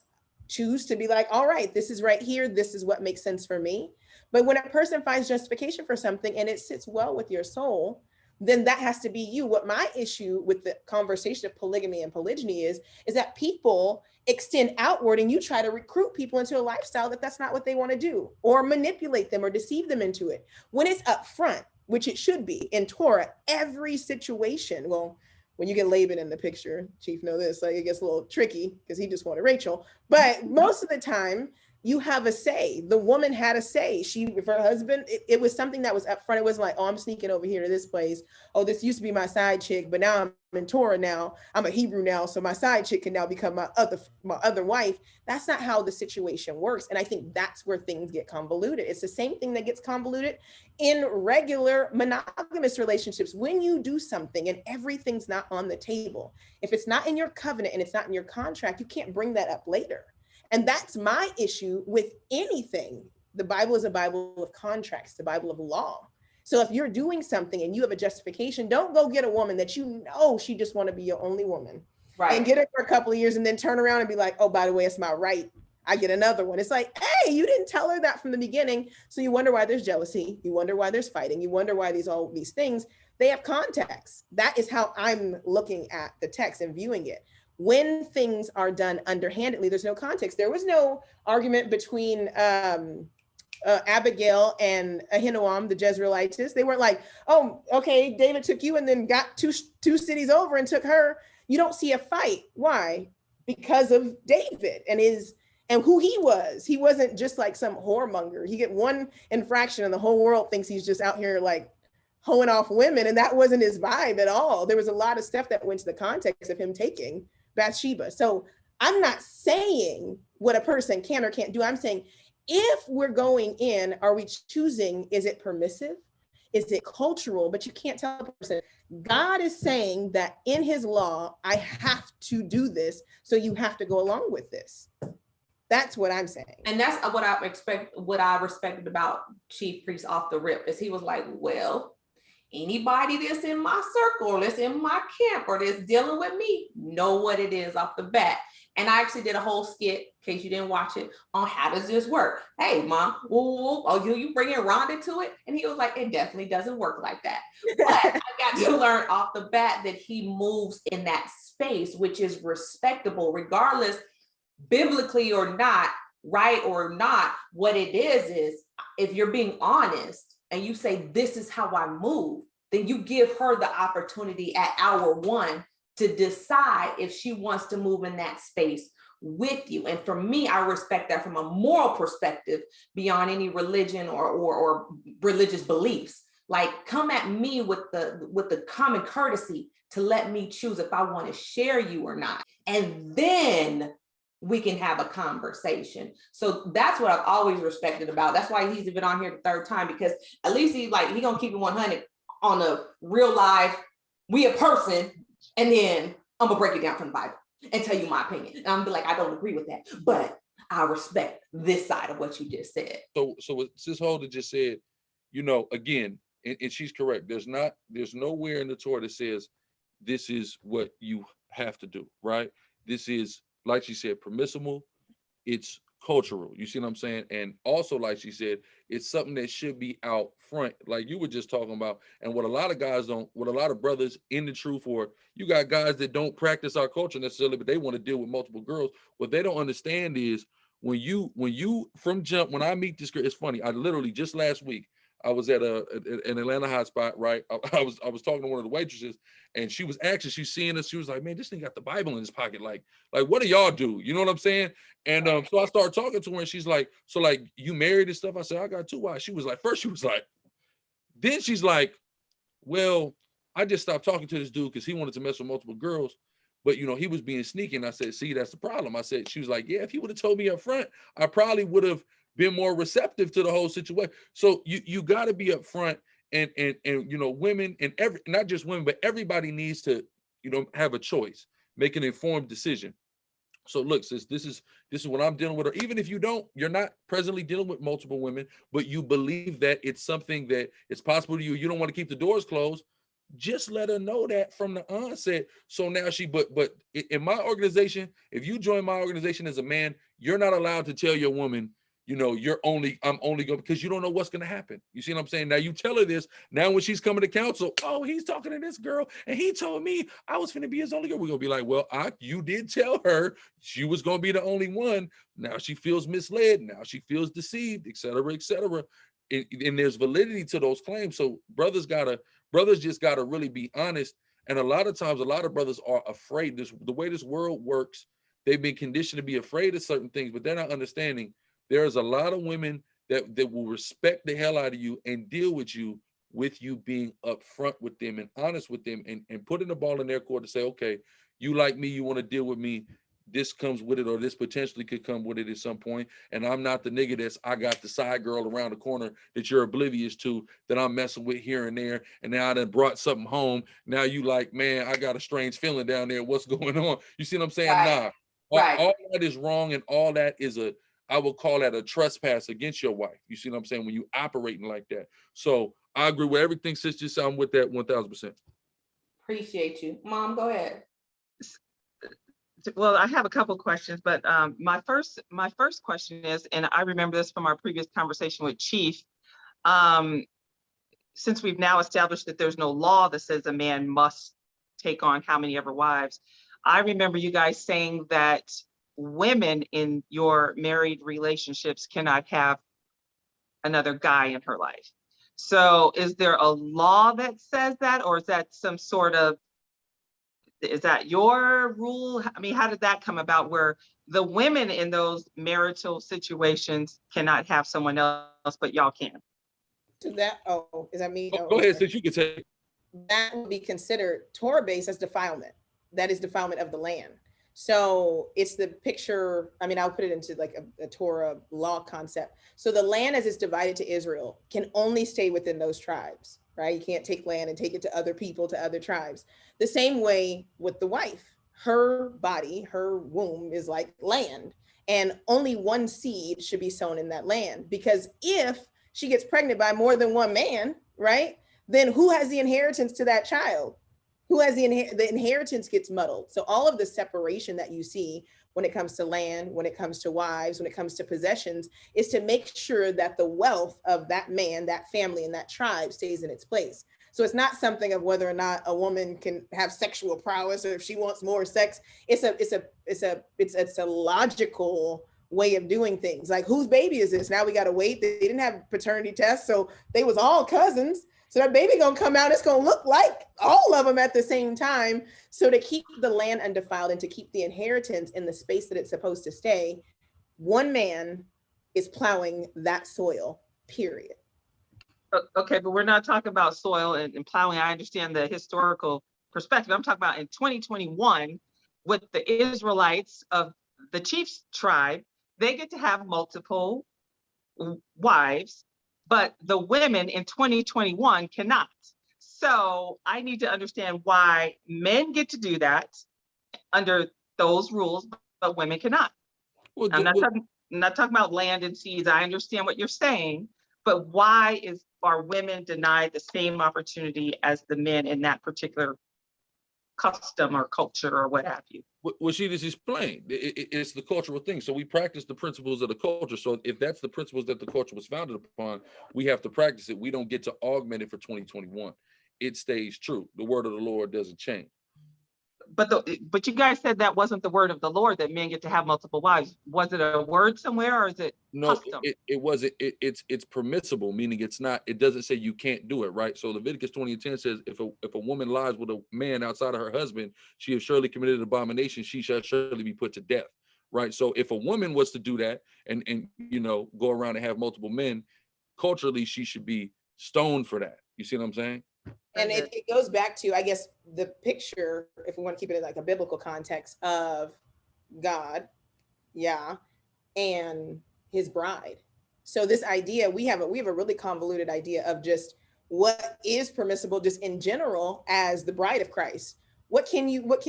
choose to be like, all right, this is right here. This is what makes sense for me. But when a person finds justification for something and it sits well with your soul, then that has to be you. What my issue with the conversation of polygamy and polygyny is that people extend outward and you try to recruit people into a lifestyle that's not what they want to do, or manipulate them or deceive them into it. When it's up front, which it should be in Torah, every situation, well, when you get Laban in the picture, Chief know this, like it gets a little tricky because he just wanted Rachel. But most of the time, you have a say. The woman had a say. If her husband, it was something that was up front. It wasn't like, oh, I'm sneaking over here to this place. Oh, this used to be my side chick, but now I'm in Torah now. I'm a Hebrew now, so my side chick can now become my other wife. That's not how the situation works. And I think that's where things get convoluted. It's the same thing that gets convoluted in regular monogamous relationships. When you do something and everything's not on the table, if it's not in your covenant and it's not in your contract, you can't bring that up later. And that's my issue with anything. The Bible is a Bible of contracts, the Bible of law. So if you're doing something and you have a justification, don't go get a woman that you know she just want to be your only woman. Right. And get her for a couple of years and then turn around and be like, oh, by the way, it's my right. I get another one. It's like, hey, you didn't tell her that from the beginning. So you wonder why there's jealousy. You wonder why there's fighting. You wonder why all these things, they have context. That is how I'm looking at the text and viewing it. When things are done underhandedly, there's no context. There was no argument between Abigail and Ahinoam, the Jezreelitess. They weren't like, oh, okay, David took you and then got two cities over and took her. You don't see a fight. Why? Because of David and who he was. He wasn't just like some whoremonger. He get one infraction and the whole world thinks he's just out here like hoeing off women. And that wasn't his vibe at all. There was a lot of stuff that went to the context of him taking Bathsheba. So I'm not saying what a person can or can't do. I'm saying if we're going in, are we choosing, is it permissive? Is it cultural? But you can't tell a person. God is saying that in his law, I have to do this. So you have to go along with this. That's what I'm saying. And that's what I respected about Chief Priest off the rip is he was like, well, anybody that's in my circle, or that's in my camp, or that's dealing with me, know what it is off the bat. And I actually did a whole skit, in case you didn't watch it, on how does this work? Hey, mom, you bringing Rhonda to it? And he was like, it definitely doesn't work like that. But I got to learn off the bat that he moves in that space, which is respectable, regardless, biblically or not, right or not. What it is if you're being honest, and you say, this is how I move, then you give her the opportunity at hour one to decide if she wants to move in that space with you. And for me, I respect that from a moral perspective beyond any religion or religious beliefs. Like, come at me with the common courtesy to let me choose if I want to share you or not. And then we can have a conversation. So that's what I've always respected about. That's why he's been on here the third time, because at least he gonna keep it 100 on a real live, we a person, and then I'm gonna break it down from the Bible and tell you my opinion. And I'm gonna be like, I don't agree with that, but I respect this side of what you just said. So what Sis Huldah just said, again, and she's correct. There's nowhere in the Torah that says this is what you have to do, right? This is, like she said, permissible. It's cultural. You see what I'm saying? And also, like she said, it's something that should be out front, like you were just talking about. And what a lot of brothers in the truth, or you got guys that don't practice our culture necessarily, but they want to deal with multiple girls. What they don't understand is when you from jump, when I meet this girl, it's funny. I literally just last week, I was at an Atlanta hot spot, right? I was talking to one of the waitresses, and she's seeing us. She was like, man, this thing got the Bible in his pocket. Like what do y'all do? You know what I'm saying? And so I started talking to her, and she's like, so like, you married and stuff? I said, I got 2 wives. She was like, then she's like, well, I just stopped talking to this dude because he wanted to mess with multiple girls. But, you know, he was being sneaky. And I said, see, that's the problem. I said, she was like, yeah, if he would have told me up front, I probably would have been more receptive to the whole situation. So you got to be upfront, and you know, women and not just women, but everybody needs to, you know, have a choice, make an informed decision. So look, sis, this is what I'm dealing with. Or even if you're not presently dealing with multiple women, but you believe that it's something that it's possible to you. You don't want to keep the doors closed. Just let her know that from the onset. So now but in my organization, if you join my organization as a man, you're not allowed to tell your woman, you know, I'm only going, because you don't know what's going to happen. You see what I'm saying? Now you tell her this. Now when she's coming to counsel, oh, he's talking to this girl and he told me I was going to be his only girl. We're going to be like, well, you did tell her she was going to be the only one. Now she feels misled. Now she feels deceived, et cetera, et cetera. And there's validity to those claims. So brothers just gotta really be honest. And a lot of times, a lot of brothers are afraid. The way this world works, they've been conditioned to be afraid of certain things, but they're not understanding. There's a lot of women that will respect the hell out of you and deal with you being upfront with them and honest with them, and putting the ball in their court to say, okay, you like me, you want to deal with me. This comes with it, or this potentially could come with it at some point. And I'm not the nigga I got the side girl around the corner that you're oblivious to, that I'm messing with here and there. And now I done brought something home. Now you like, man, I got a strange feeling down there. What's going on? You see what I'm saying? Right. Nah, Right. all that is wrong. And all that is I would call that a trespass against your wife. You see what I'm saying? When you operating like that. So I agree with everything sis just said. I'm with that 1000%. Appreciate you. Mom, go ahead. Well, I have a couple questions, but my first question is, and I remember this from our previous conversation with Chief, since we've now established that there's no law that says a man must take on how many ever wives, I remember you guys saying that women in your married relationships cannot have another guy in her life. So is there a law that says that, or is that is that your rule? I mean, how did that come about, where the women in those marital situations cannot have someone else, but y'all can? To that, is that me? Go ahead, sis, you can take. That would be considered Torah-based as defilement. That is defilement of the land. So it's the picture, I mean, I'll put it into like a Torah law concept. So the land as it's divided to Israel can only stay within those tribes, right? You can't take land and take it to other people, to other tribes. The same way with the wife, her body, her womb is like land, and only one seed should be sown in that land. Because if she gets pregnant by more than one man, right? Then who has the inheritance to that child? Who has the inheritance gets muddled. So all of the separation that you see when it comes to land, when it comes to wives, when it comes to possessions, is to make sure that the wealth of that man, that family, and that tribe stays in its place. So it's not something of whether or not a woman can have sexual prowess, or if she wants more sex. It's a logical way of doing things. Like, whose baby is this? Now we got to wait. They didn't have paternity tests, so they was all cousins. So that baby gonna come out, it's gonna look like all of them at the same time. So to keep the land undefiled and to keep the inheritance in the space that it's supposed to stay, one man is plowing that soil, period. Okay, but we're not talking about soil and plowing. I understand the historical perspective. I'm talking about in 2021 with the Israelites of the Chief's tribe, they get to have multiple wives, but the women in 2021 cannot. So I need to understand why men get to do that under those rules, but women cannot. Well, I'm not talking about land and seas. I understand what you're saying, but why are women denied the same opportunity as the men in that particular custom or culture or what have you? Well, she just explained. It's the cultural thing. So we practice the principles of the culture. So if that's the principles that the culture was founded upon, we have to practice it. We don't get to augment it for 2021. It stays true. The word of the Lord doesn't change. But you guys said that wasn't the word of the Lord, that men get to have multiple wives. Was it a word somewhere, or is it custom? It wasn't. It's permissible, meaning it's not. It doesn't say you can't do it, right? So Leviticus 20:10 says, if a woman lies with a man outside of her husband, she has surely committed an abomination. She shall surely be put to death, right? So if a woman was to do that and go around and have multiple men, culturally she should be stoned for that. You see what I'm saying? And it goes back to, I guess, the picture, if we want to keep it in like a biblical context, of God, yeah, and his bride. So this idea, we have a really convoluted idea of just what is permissible just in general as the bride of Christ. What can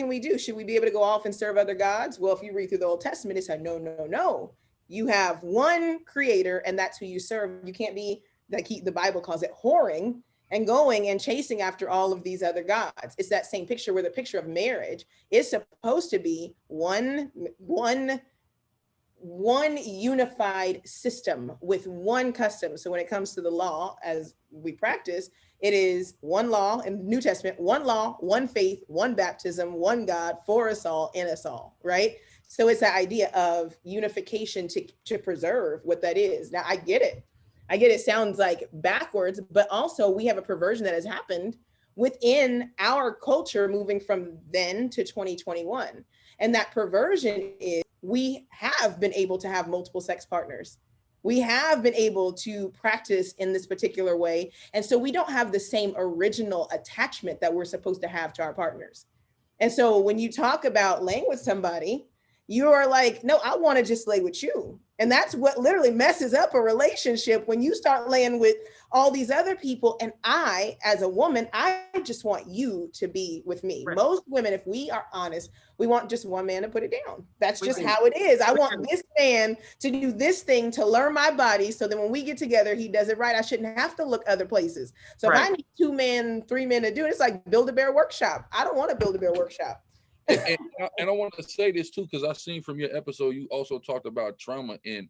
we do? Should we be able to go off and serve other gods? Well, if you read through the Old Testament, it's like, no. You have one creator and that's who you serve. You can't be, like the Bible calls it, whoring and going and chasing after all of these other gods. It's that same picture where the picture of marriage is supposed to be one unified system with one custom. So when it comes to the law, as we practice, it is one law in the New Testament, one law, one faith, one baptism, one God for us all, in us all, right? So it's that idea of unification to preserve what that is. Now I get it. It sounds like backwards, but also we have a perversion that has happened within our culture moving from then to 2021. And that perversion is, we have been able to have multiple sex partners. We have been able to practice in this particular way. And so we don't have the same original attachment that we're supposed to have to our partners. And so when you talk about laying with somebody, you are like, no, I want to just lay with you. And that's what literally messes up a relationship, when you start laying with all these other people. And I, as a woman, I just want you to be with me. Right. Most women, if we are honest, we want just one man to put it down. That's just how it is. I want this man to do this thing, to learn my body, so that when we get together, he does it right. I shouldn't have to look other places. So if I need 2 men, 3 men to do it, it's like Build-A-Bear Workshop. I don't want to Build-A-Bear Workshop. And I want to say this too, because I've seen from your episode, you also talked about trauma, and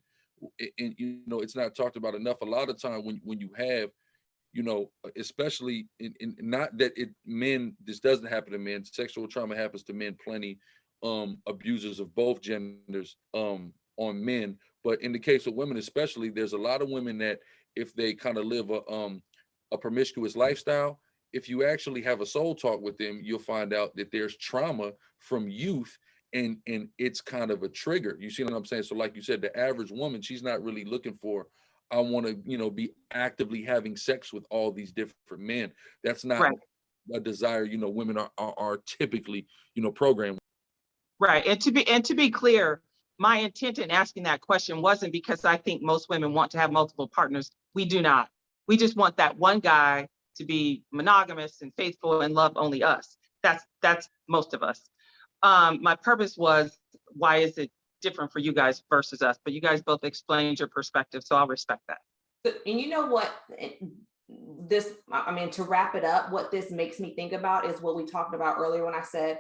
you know, it's not talked about enough. A lot of time when you have, you know, especially in not that men, this doesn't happen to men, sexual trauma happens to men plenty, abusers of both genders on men. But in the case of women especially, there's a lot of women that if they kind of live a promiscuous lifestyle, if you actually have a soul talk with them, you'll find out that there's trauma from youth, and it's kind of a trigger. You see what I'm saying? So like you said, the average woman, she's not really looking for, I want to, you know, be actively having sex with all these different men. That's not a desire, you know, women are typically, you know, programmed. Right. And to be clear, my intent in asking that question wasn't because I think most women want to have multiple partners. We do not. We just want that one guy to be monogamous and faithful and love only us. That's most of us. My purpose was, why is it different for you guys versus us? But you guys both explained your perspective, so I'll respect that. And you know what, to wrap it up, what this makes me think about is what we talked about earlier when I said,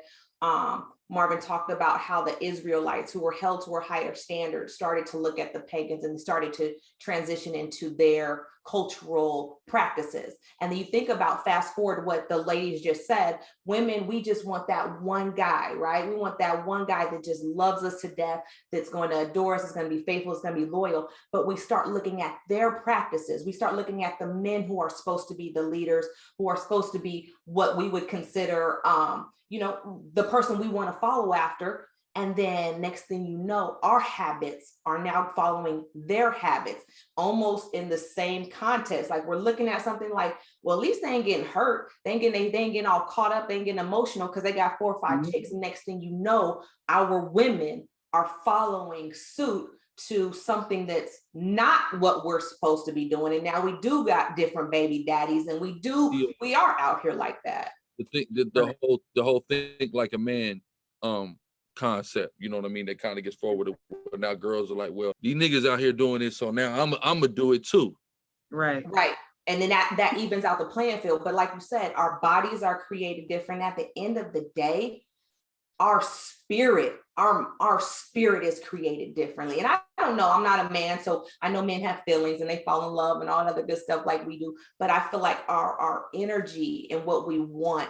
Marvin talked about how the Israelites, who were held to a higher standard, started to look at the pagans and started to transition into their cultural practices. And then you think about, fast forward what the ladies just said, women, we just want that one guy, right? We want that one guy that just loves us to death, that's going to adore us, is going to be faithful, is going to be loyal. But we start looking at their practices. We start looking at the men who are supposed to be the leaders, who are supposed to be what we would consider, the person we want to follow after. And then next thing you know, our habits are now following their habits, almost in the same context. Like, we're looking at something like, well, at least they ain't getting hurt. They ain't getting all caught up. They ain't getting emotional because they got 4 or 5 chicks. And next thing you know, our women are following suit to something that's not what we're supposed to be doing. And now we do got different baby daddies, and we are out here like that. The whole thing like a man concept, you know what I mean, that kind of gets forwarded. But now girls are like, well, these niggas out here doing this, so now I'm gonna do it too. Right. And then that evens out the playing field. But like you said, our bodies are created different. At the end of the day, our spirit is created differently. And I don't know, I'm not a man, so I know men have feelings and they fall in love and all other good stuff like we do. But I feel like our energy and what we want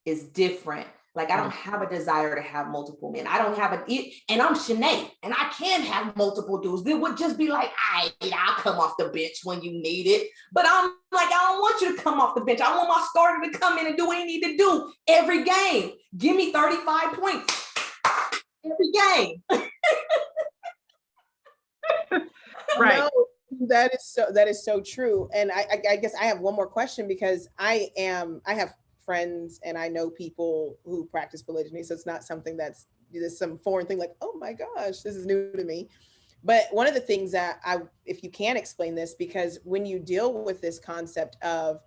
is different. Like, I don't have a desire to have multiple men. I don't have and I'm Shanae, and I can have multiple dudes. They would just be like, I'll come off the bench when you need it. But I'm like, I don't want you to come off the bench. I want my starter to come in and do what he need to do every game. Give me 35 points every game. Right. That is so true. And I guess I have one more question, because I have friends and I know people who practice polygyny. So it's not something that's some foreign thing like, oh my gosh, this is new to me. But one of the things that if you can explain this, because when you deal with this concept of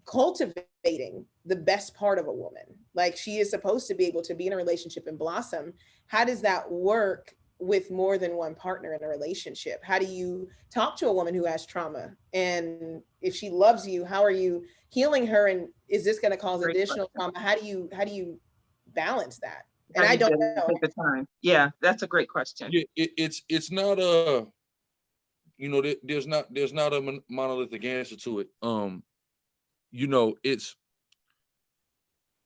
cultivating the best part of a woman, like she is supposed to be able to be in a relationship and blossom, how does that work with more than one partner in a relationship? How do you talk to a woman who has trauma? And if she loves you, how are you healing her? And is this going to cause additional trauma? How do you balance that? And I don't know. Take the time. Yeah, that's a great question. Yeah, it's not a, there's not a monolithic answer to it. It's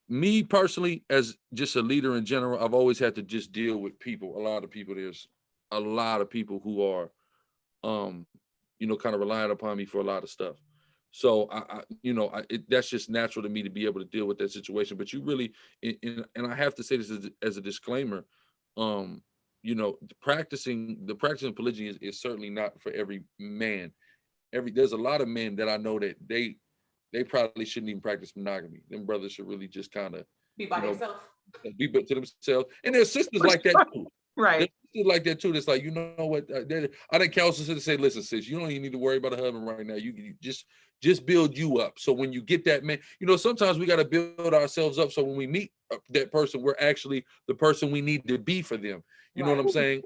me personally, as just a leader in general, I've always had to just deal with people. A lot of people, there's a lot of people who are, kind of relying upon me for a lot of stuff. So that's just natural to me to be able to deal with that situation. But you really, and I have to say this as a disclaimer, practicing polygyny is certainly not for every man. There's a lot of men that I know that they probably shouldn't even practice monogamy. Them brothers should really just kind of be by themselves. Be to themselves. And there's sisters like that too. Right. There's sisters like that too. That's like, you know what? I didn't counsel sisters to say, listen, sis, you don't even need to worry about a husband right now. You just build you up. So when you get that man, sometimes we got to build ourselves up. So when we meet that person, we're actually the person we need to be for them. You know what I'm saying?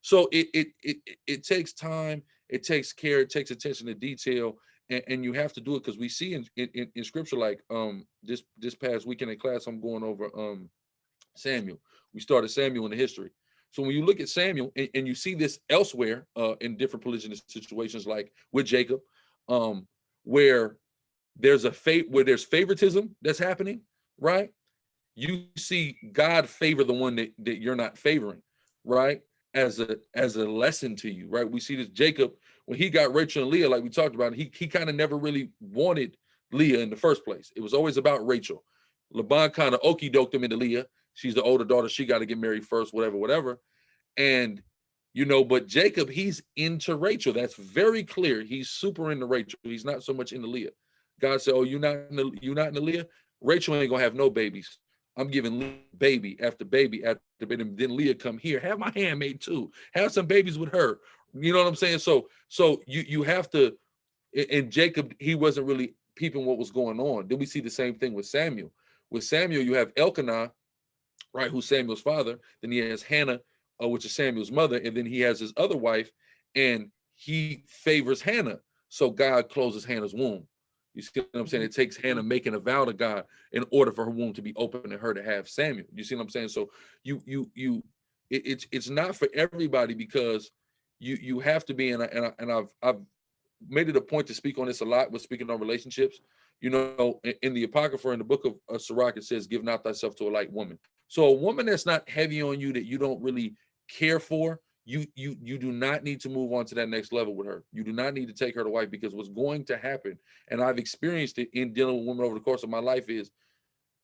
So it takes time, it takes care, it takes attention to detail. And you have to do it because we see in scripture, like this past weekend in class, I'm going over Samuel. We started Samuel in the history. So when you look at Samuel and you see this elsewhere in different polygynous situations, like with Jacob, where there's favoritism that's happening, right? You see God favor the one that you're not favoring, right? As a lesson to you, right? We see this Jacob, when he got Rachel and Leah, like we talked about, he kind of never really wanted Leah in the first place. It was always about Rachel. Laban kind of okey-doked him into Leah. She's the older daughter. She got to get married first, whatever. And, but Jacob, he's into Rachel. That's very clear. He's super into Rachel. He's not so much into Leah. God said, oh, you're not into Leah? Rachel ain't going to have no babies. I'm giving Leah baby after baby after baby. And then Leah come here. Have my handmaid too. Have some babies with her. You know what I'm saying? So you have to, and Jacob, he wasn't really peeping what was going on. Then we see the same thing with Samuel. With Samuel, you have Elkanah, right, who's Samuel's father. Then he has Hannah, which is Samuel's mother. And then he has his other wife, and he favors Hannah. So God closes Hannah's womb. You see what I'm saying? It takes Hannah making a vow to God in order for her womb to be open and her to have Samuel. You see what I'm saying? So it's not for everybody, because you have to be, and I've made it a point to speak on this a lot with speaking on relationships. In the Apocrypha, in the book of Sirach, it says, give not thyself to a light woman. So a woman that's not heavy on you, that you don't really care for, you do not need to move on to that next level with her. You do not need to take her to wife, because what's going to happen, and I've experienced it in dealing with women over the course of my life, is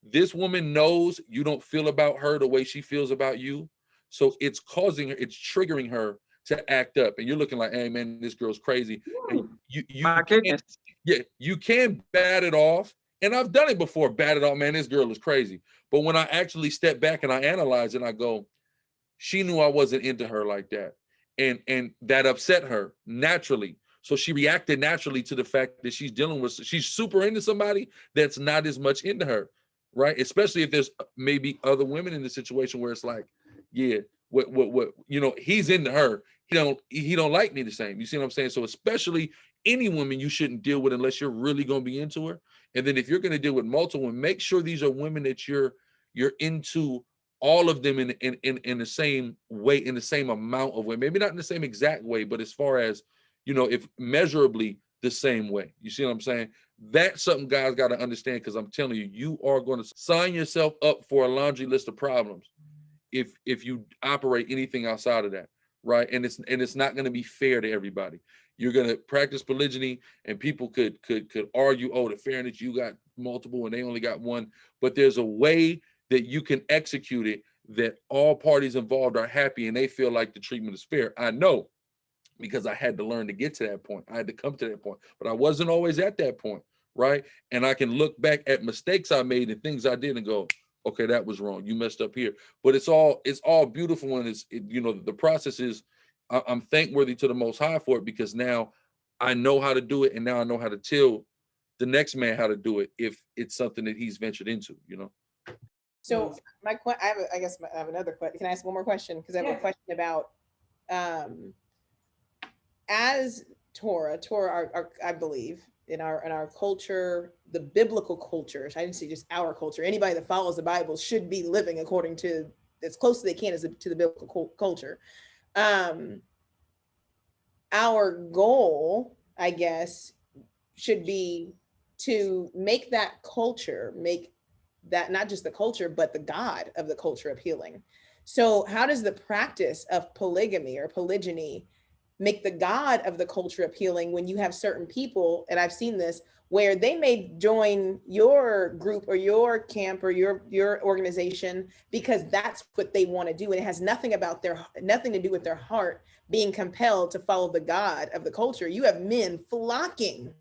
this woman knows you don't feel about her the way she feels about you. So it's triggering her to act up. And you're looking like, hey man, this girl's crazy. And you can bat it off. And I've done it before, bat it off, man, this girl is crazy. But when I actually step back and I analyze it, I go, she knew I wasn't into her like that. And that upset her naturally. So she reacted naturally to the fact that she's super into somebody that's not as much into her, right? Especially if there's maybe other women in the situation where it's like, yeah, what he's into her. He don't like me the same. You see what I'm saying? So especially any woman you shouldn't deal with unless you're really going to be into her. And then if you're going to deal with multiple women, make sure these are women that you're into all of them in the same way, in the same amount of way, maybe not in the same exact way, but as far as, if measurably the same way. You see what I'm saying? That's something guys got to understand, because I'm telling you, you are going to sign yourself up for a laundry list of problems if you operate anything outside of that, right? And it's not going to be fair to everybody. You're going to practice polygyny, and people could argue, oh, the fairness, you got multiple and they only got one. But there's a way that you can execute it that all parties involved are happy and they feel like the treatment is fair. I know because I had to learn to get to that point. I had to come to that point, but I wasn't always at that point, right? And I can look back at mistakes I made and things I did and go, okay, that was wrong. You messed up here. But it's all beautiful, and the process is. I'm thankworthy to the Most High for it, because now I know how to do it, and now I know how to tell the next man how to do it if it's something that he's ventured into, So I have another question. Can I ask one more question? Because I have a question about as Torah, I believe in our culture, the biblical culture. I didn't say just our culture. Anybody that follows the Bible should be living according to as close as they can to the biblical culture. Our goal, I guess, should be to make that culture, make that not just the culture, but the God of the culture appealing. So how does the practice of polygamy or polygyny make the God of the culture appealing when you have certain people, and I've seen this, where they may join your group or your camp or your organization because that's what they want to do, and it has nothing to do with their heart being compelled to follow the God of the culture. You have men flocking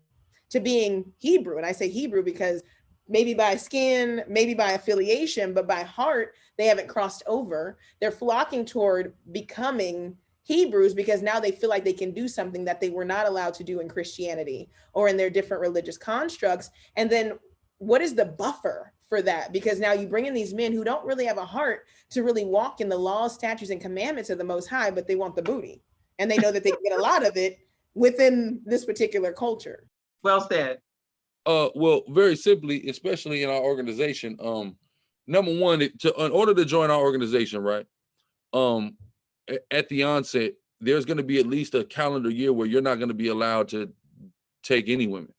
to being Hebrew, and I say Hebrew because maybe by skin, maybe by affiliation, but by heart they haven't crossed over. They're flocking toward becoming Hebrews because now they feel like they can do something that they were not allowed to do in Christianity or in their different religious constructs. And then what is the buffer for that? Because now you bring in these men who don't really have a heart to really walk in the laws, statutes, and commandments of the Most High, but they want the booty. And they know that they can get a lot of it within this particular culture. Well said. Well, very simply, especially in our organization, number one, in order to join our organization, right? At the onset, there's going to be at least a calendar year where you're not going to be allowed to take any women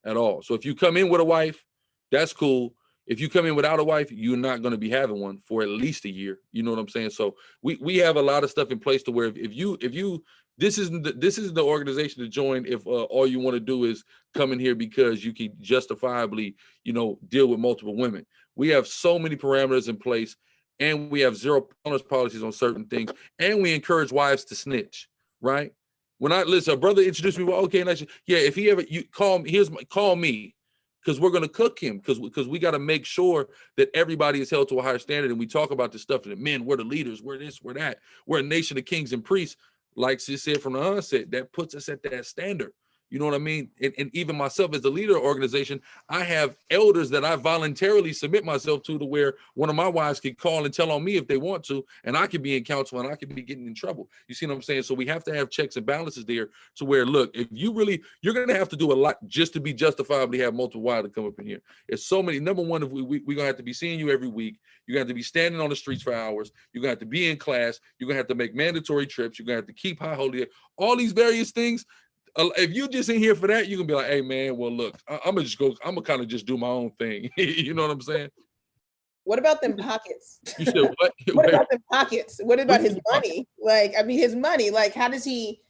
at all. So if you come in with a wife, that's cool. If you come in without a wife, you're not going to be having one for at least a year. You know what I'm saying? So we have a lot of stuff in place to where this isn't the organization to join if all you want to do is come in here because you can justifiably, deal with multiple women. We have so many parameters in place, and we have zero tolerance policies on certain things, and we encourage wives to snitch, right? When a brother introduced me, well, okay, and I said, yeah, if he ever call me, because we're gonna cook him, because we got to make sure that everybody is held to a higher standard. And we talk about this stuff that men, we're the leaders, we're this, we're that, we're a nation of kings and priests. Like she said from the onset, that puts us at that standard. You know what I mean? And even myself as the leader of the organization, I have elders that I voluntarily submit myself to where one of my wives can call and tell on me if they want to, and I could be in counsel and I could be getting in trouble. You see what I'm saying? So we have to have checks and balances there to where, look, if you're going to have to do a lot just to be justifiably have multiple wives to come up in here. It's so many. Number one, if we're going to have to be seeing you every week. You're going to have to be standing on the streets for hours. You're going to have to be in class. You're going to have to make mandatory trips. You're going to have to keep high holy. All these various things. If you just in here for that, you can be like, hey man, well look, I'm gonna kind of just do my own thing. You know what I'm saying? What about them pockets? You said what? What about them pockets? What about his money? His money, how does he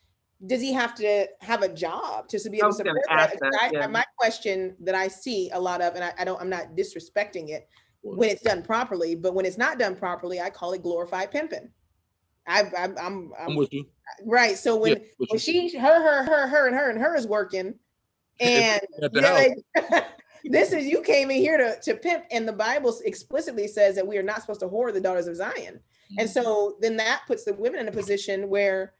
have to have a job to be able to support that? My question that I see a lot of, and I'm not disrespecting it when it's done properly, but when it's not done properly, I call it glorified pimping. I'm with you. Right. So when she, her is working, and this is, you came in here to pimp, and the Bible explicitly says that we are not supposed to whore the daughters of Zion. And so then that puts the women in a position where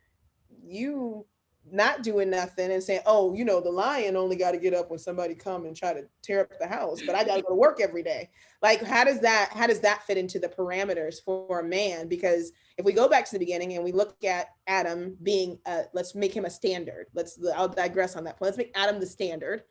you not doing nothing and saying, oh, the lion only got to get up when somebody come and try to tear up the house, but I got to go to work every day. How does that fit into the parameters for a man? Because if we go back to the beginning and we look at Adam being, let's make him a standard. I'll digress on that point. Let's make Adam the standard.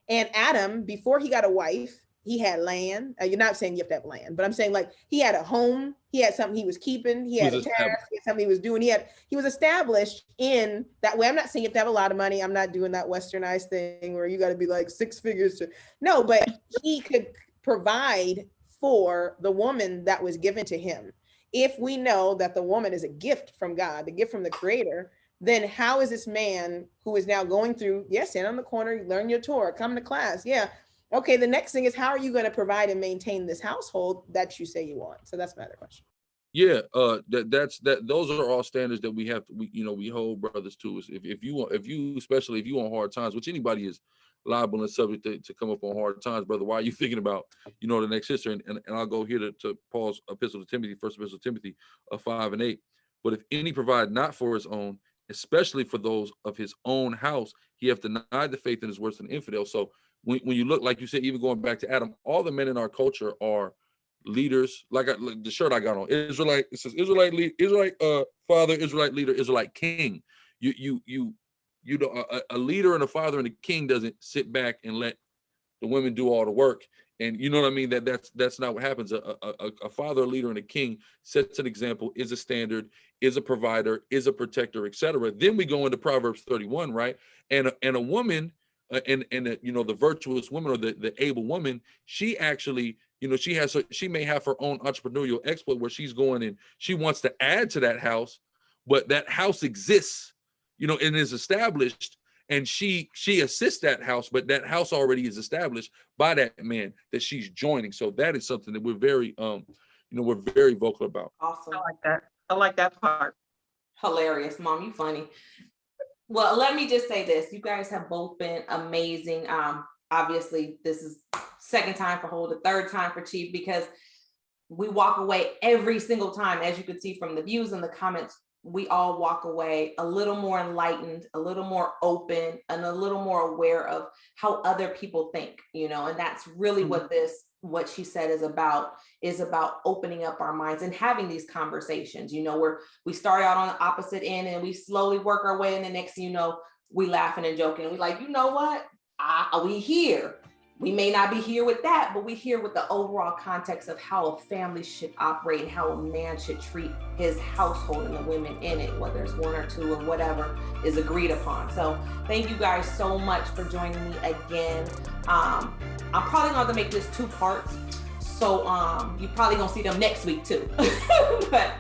And Adam, before he got a wife, he had land. You're not saying you have to have land, but I'm saying he had a home, he had something he was keeping, he had a task, he had something he was doing. He was established in that way. I'm not saying you have to have a lot of money. I'm not doing that westernized thing where you got to be like six figures no, but he could provide for the woman that was given to him. If we know that the woman is a gift from God, the gift from the Creator, then how is this man who is now going through, stand on the corner, learn your Torah, come to class. Yeah. Okay, the next thing is, how are you going to provide and maintain this household that you say you want? So that's my other question. Yeah, those are all standards that we have to, we hold brothers to. Is if you especially if you on hard times, which anybody is liable and subject to come up on hard times, brother. Why are you thinking about, the next sister? And I'll go here to Paul's epistle to Timothy, first epistle to Timothy 5:8. But if any provide not for his own, especially for those of his own house, he hath denied the faith and is worse than infidel. So when you look, like you said, even going back to Adam, all the men in our culture are leaders. Like the shirt I got on, Israelite. It says Israelite father, Israelite leader, Israelite king. A leader and a father and a king doesn't sit back and let the women do all the work. And you know what I mean? That's not what happens. A father, a leader, and a king sets an example, is a standard, is a provider, is a protector, etc. Then we go into Proverbs 31, right? And a woman, the virtuous woman, or the able woman, she actually, she may have her own entrepreneurial exploit where she's going and she wants to add to that house, but that house exists, and is established. And she assists that house, but that house already is established by that man that she's joining. So that is something that we're very, we're very vocal about. Awesome. I like that. I like that part. Hilarious, Mom. You funny. Well, let me just say this. You guys have both been amazing. Obviously, this is second time for Huldah, third time for Chief, because we walk away every single time, as you can see from the views and the comments, we all walk away a little more enlightened, a little more open, and a little more aware of how other people think, and that's really what she said is about opening up our minds and having these conversations. We start out on the opposite end and we slowly work our way, and the next thing you know, we laughing and joking. And we like, what? We here. We may not be here with that, but we here with the overall context of how a family should operate and how a man should treat his household and the women in it, whether it's one or two or whatever is agreed upon. So thank you guys so much for joining me again. I'm probably going to make this 2 parts. So you probably gonna see them next week too. But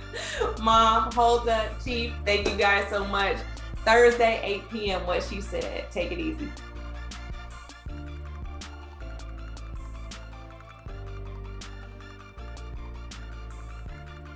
Mom, Huldah, Chief, thank you guys so much. Thursday, 8 p.m. What she said. Take it easy.